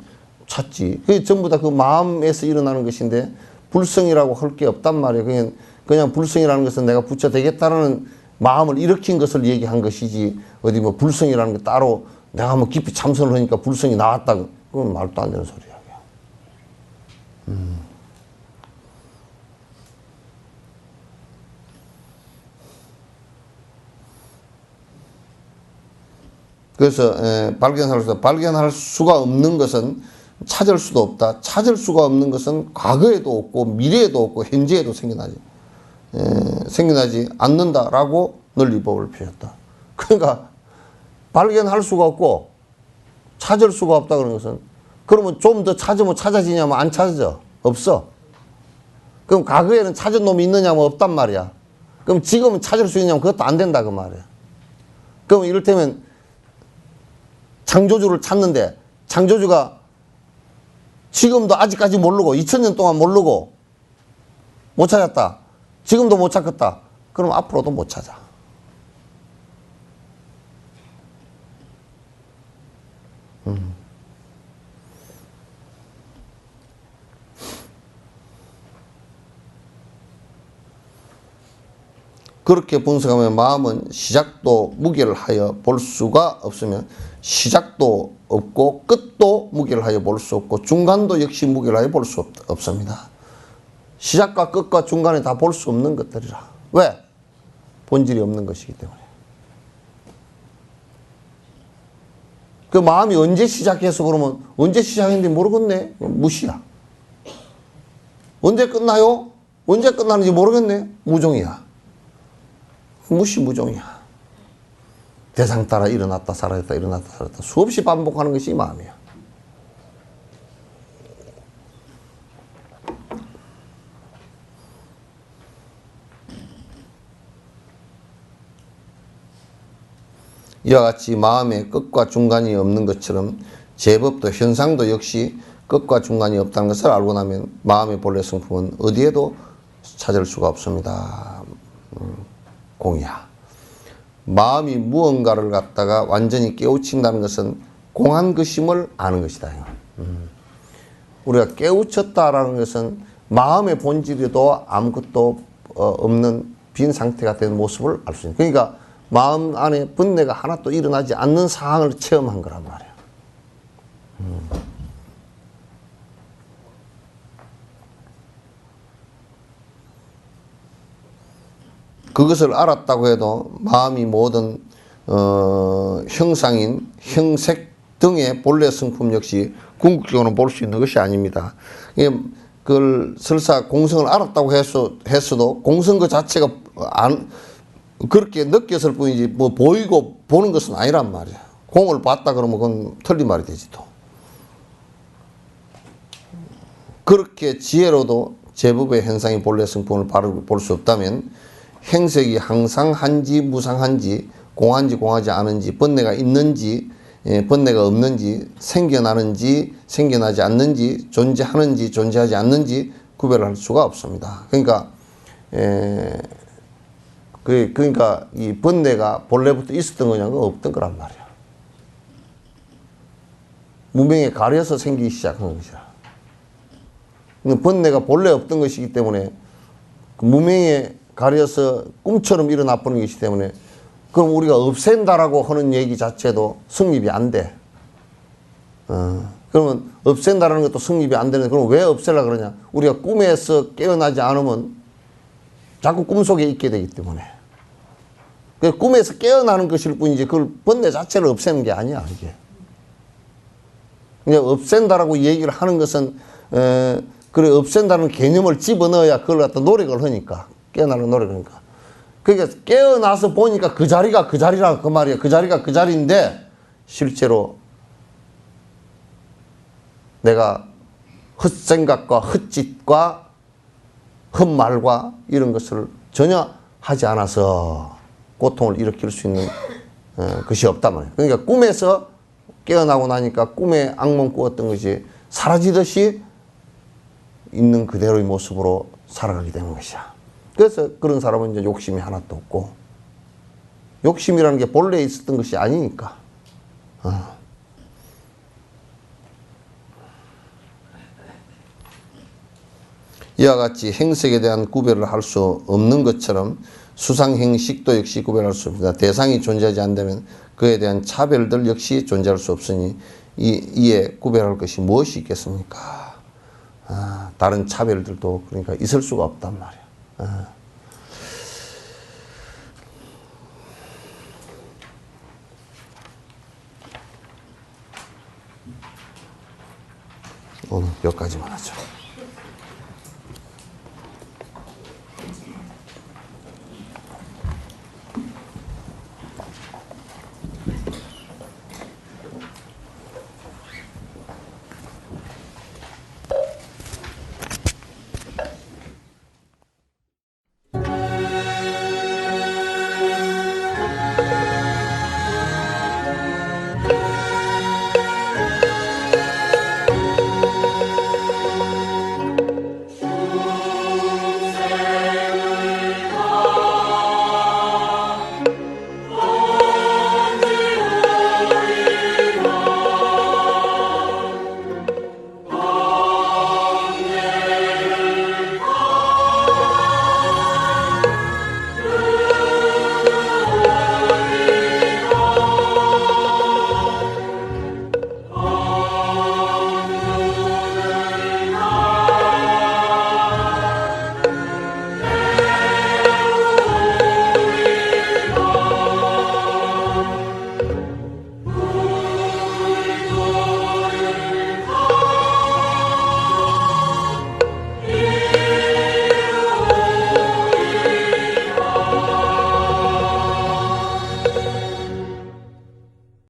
찾지. 그게 전부 다 그 마음에서 일어나는 것인데 불성이라고 할 게 없단 말이에요. 그냥 불성이라는 것은 내가 부처 되겠다라는 마음을 일으킨 것을 얘기한 것이지, 어디 뭐 불성이라는 게 따로 내가 뭐 깊이 참선을 하니까 불성이 나왔다, 그건 말도 안 되는 소리야. 그래서 발견할 수가 없는 것은 찾을 수도 없다. 찾을 수가 없는 것은 과거에도 없고 미래에도 없고 현재에도 생겨나지 않는다라고 널리 법을 펴셨다. 그러니까 발견할 수가 없고 찾을 수가 없다 그런 것은, 그러면 좀 더 찾으면 찾아지냐면 안 찾아져. 없어. 그럼 과거에는 찾은 놈이 있느냐면 없단 말이야. 그럼 지금은 찾을 수 있냐면 그것도 안 된다 그 말이야. 그럼 이를테면 창조주를 찾는데 창조주가 지금도 아직까지 모르고 2000년 동안 모르고 못 찾았다. 지금도 못 찾겠다. 그럼 앞으로도 못 찾아. 그렇게 분석하면 마음은 시작도 무게를 하여 볼 수가 없으면 시작도 없고 끝도 무게를 하여 볼 수 없고 중간도 역시 무게를 하여 볼 수 없습니다. 시작과 끝과 중간에 다 볼 수 없는 것들이라. 왜? 본질이 없는 것이기 때문에. 그 마음이 언제 시작해서 그러면 언제 시작했는지 모르겠네? 무시야. 언제 끝나요? 언제 끝나는지 모르겠네? 무종이야. 무시무종이야. 대상 따라 일어났다 사라졌다 일어났다 사라졌다 수없이 반복하는 것이 이 마음이야. 이와 같이 마음의 끝과 중간이 없는 것처럼 제법도 현상도 역시 끝과 중간이 없다는 것을 알고 나면 마음의 본래 성품은 어디에도 찾을 수가 없습니다. 공이야. 마음이 무언가를 갖다가 완전히 깨우친다는 것은 공한 것임을 아는 것이다. 우리가 깨우쳤다라는 것은 마음의 본질에도 아무것도 없는 빈 상태가 된 모습을 알 수 있는. 그러니까 마음 안에 번뇌가 하나도 일어나지 않는 상황을 체험한 거란 말이야. 그것을 알았다고 해도 마음이 모든 형상인 형색 등의 본래 성품 역시 궁극적으로 볼 수 있는 것이 아닙니다. 그걸 설사 공성을 알았다고 했어도 공성 그 자체가 그렇게 느꼈을 뿐이지 뭐 보이고 보는 것은 아니란 말이야. 공을 봤다 그러면 그건 틀린 말이 되지 또. 그렇게 지혜로도 제법의 현상이 본래 성품을 바로 볼 수 없다면 행색이 항상 한지 무상한지 공한지 공하지 않은지 번뇌가 있는지 번뇌가 없는지 생겨나는지 생겨나지 않는지 존재하는지 존재하지 않는지 구별할 수가 없습니다. 그러니까 그러니까 이 번뇌가 본래부터 있었던 거냐가 없던 거란 말이야. 무명에 가려서 생기기 시작한 것이야. 번뇌가 본래 없던 것이기 때문에 그 무명에 가려서 꿈처럼 일어나 버리는 것이기 때문에 그럼 우리가 없앤다라고 하는 얘기 자체도 성립이 안 돼. 그러면 없앤다라는 것도 성립이 안 되는데 그럼 왜 없애려고 그러냐? 우리가 꿈에서 깨어나지 않으면 자꾸 꿈속에 있게 되기 때문에. 그 꿈에서 깨어나는 것일 뿐이지 그걸 번뇌 자체를 없애는 게 아니야, 이게. 그냥 없앤다라고 얘기를 하는 것은 그래 없앤다는 개념을 집어넣어야 그걸 갖다 노력을 하니까 깨어나는 노력을 하니까 그러니까 깨어나서 보니까 그 자리가 그 자리라 그 말이야. 그 자리가 그 자리인데 실제로 내가 헛생각과 헛짓과 헛말과 이런 것을 전혀 하지 않아서 고통을 일으킬 수 있는 것이 없단 말이에요. 그러니까 꿈에서 깨어나고 나니까 꿈에 악몽 꾸었던 것이 사라지듯이 있는 그대로의 모습으로 살아가게 되는 것이야. 그래서 그런 사람은 이제 욕심이 하나도 없고 욕심이라는 게 본래 있었던 것이 아니니까. 이와 같이 행색에 대한 구별을 할 수 없는 것처럼 수상행식도 역시 구별할 수 없습니다. 대상이 존재하지 않다면 그에 대한 차별들 역시 존재할 수 없으니 이에 구별할 것이 무엇이 있겠습니까? 다른 차별들도 그러니까 있을 수가 없단 말이야. 오늘 여기까지만 하죠.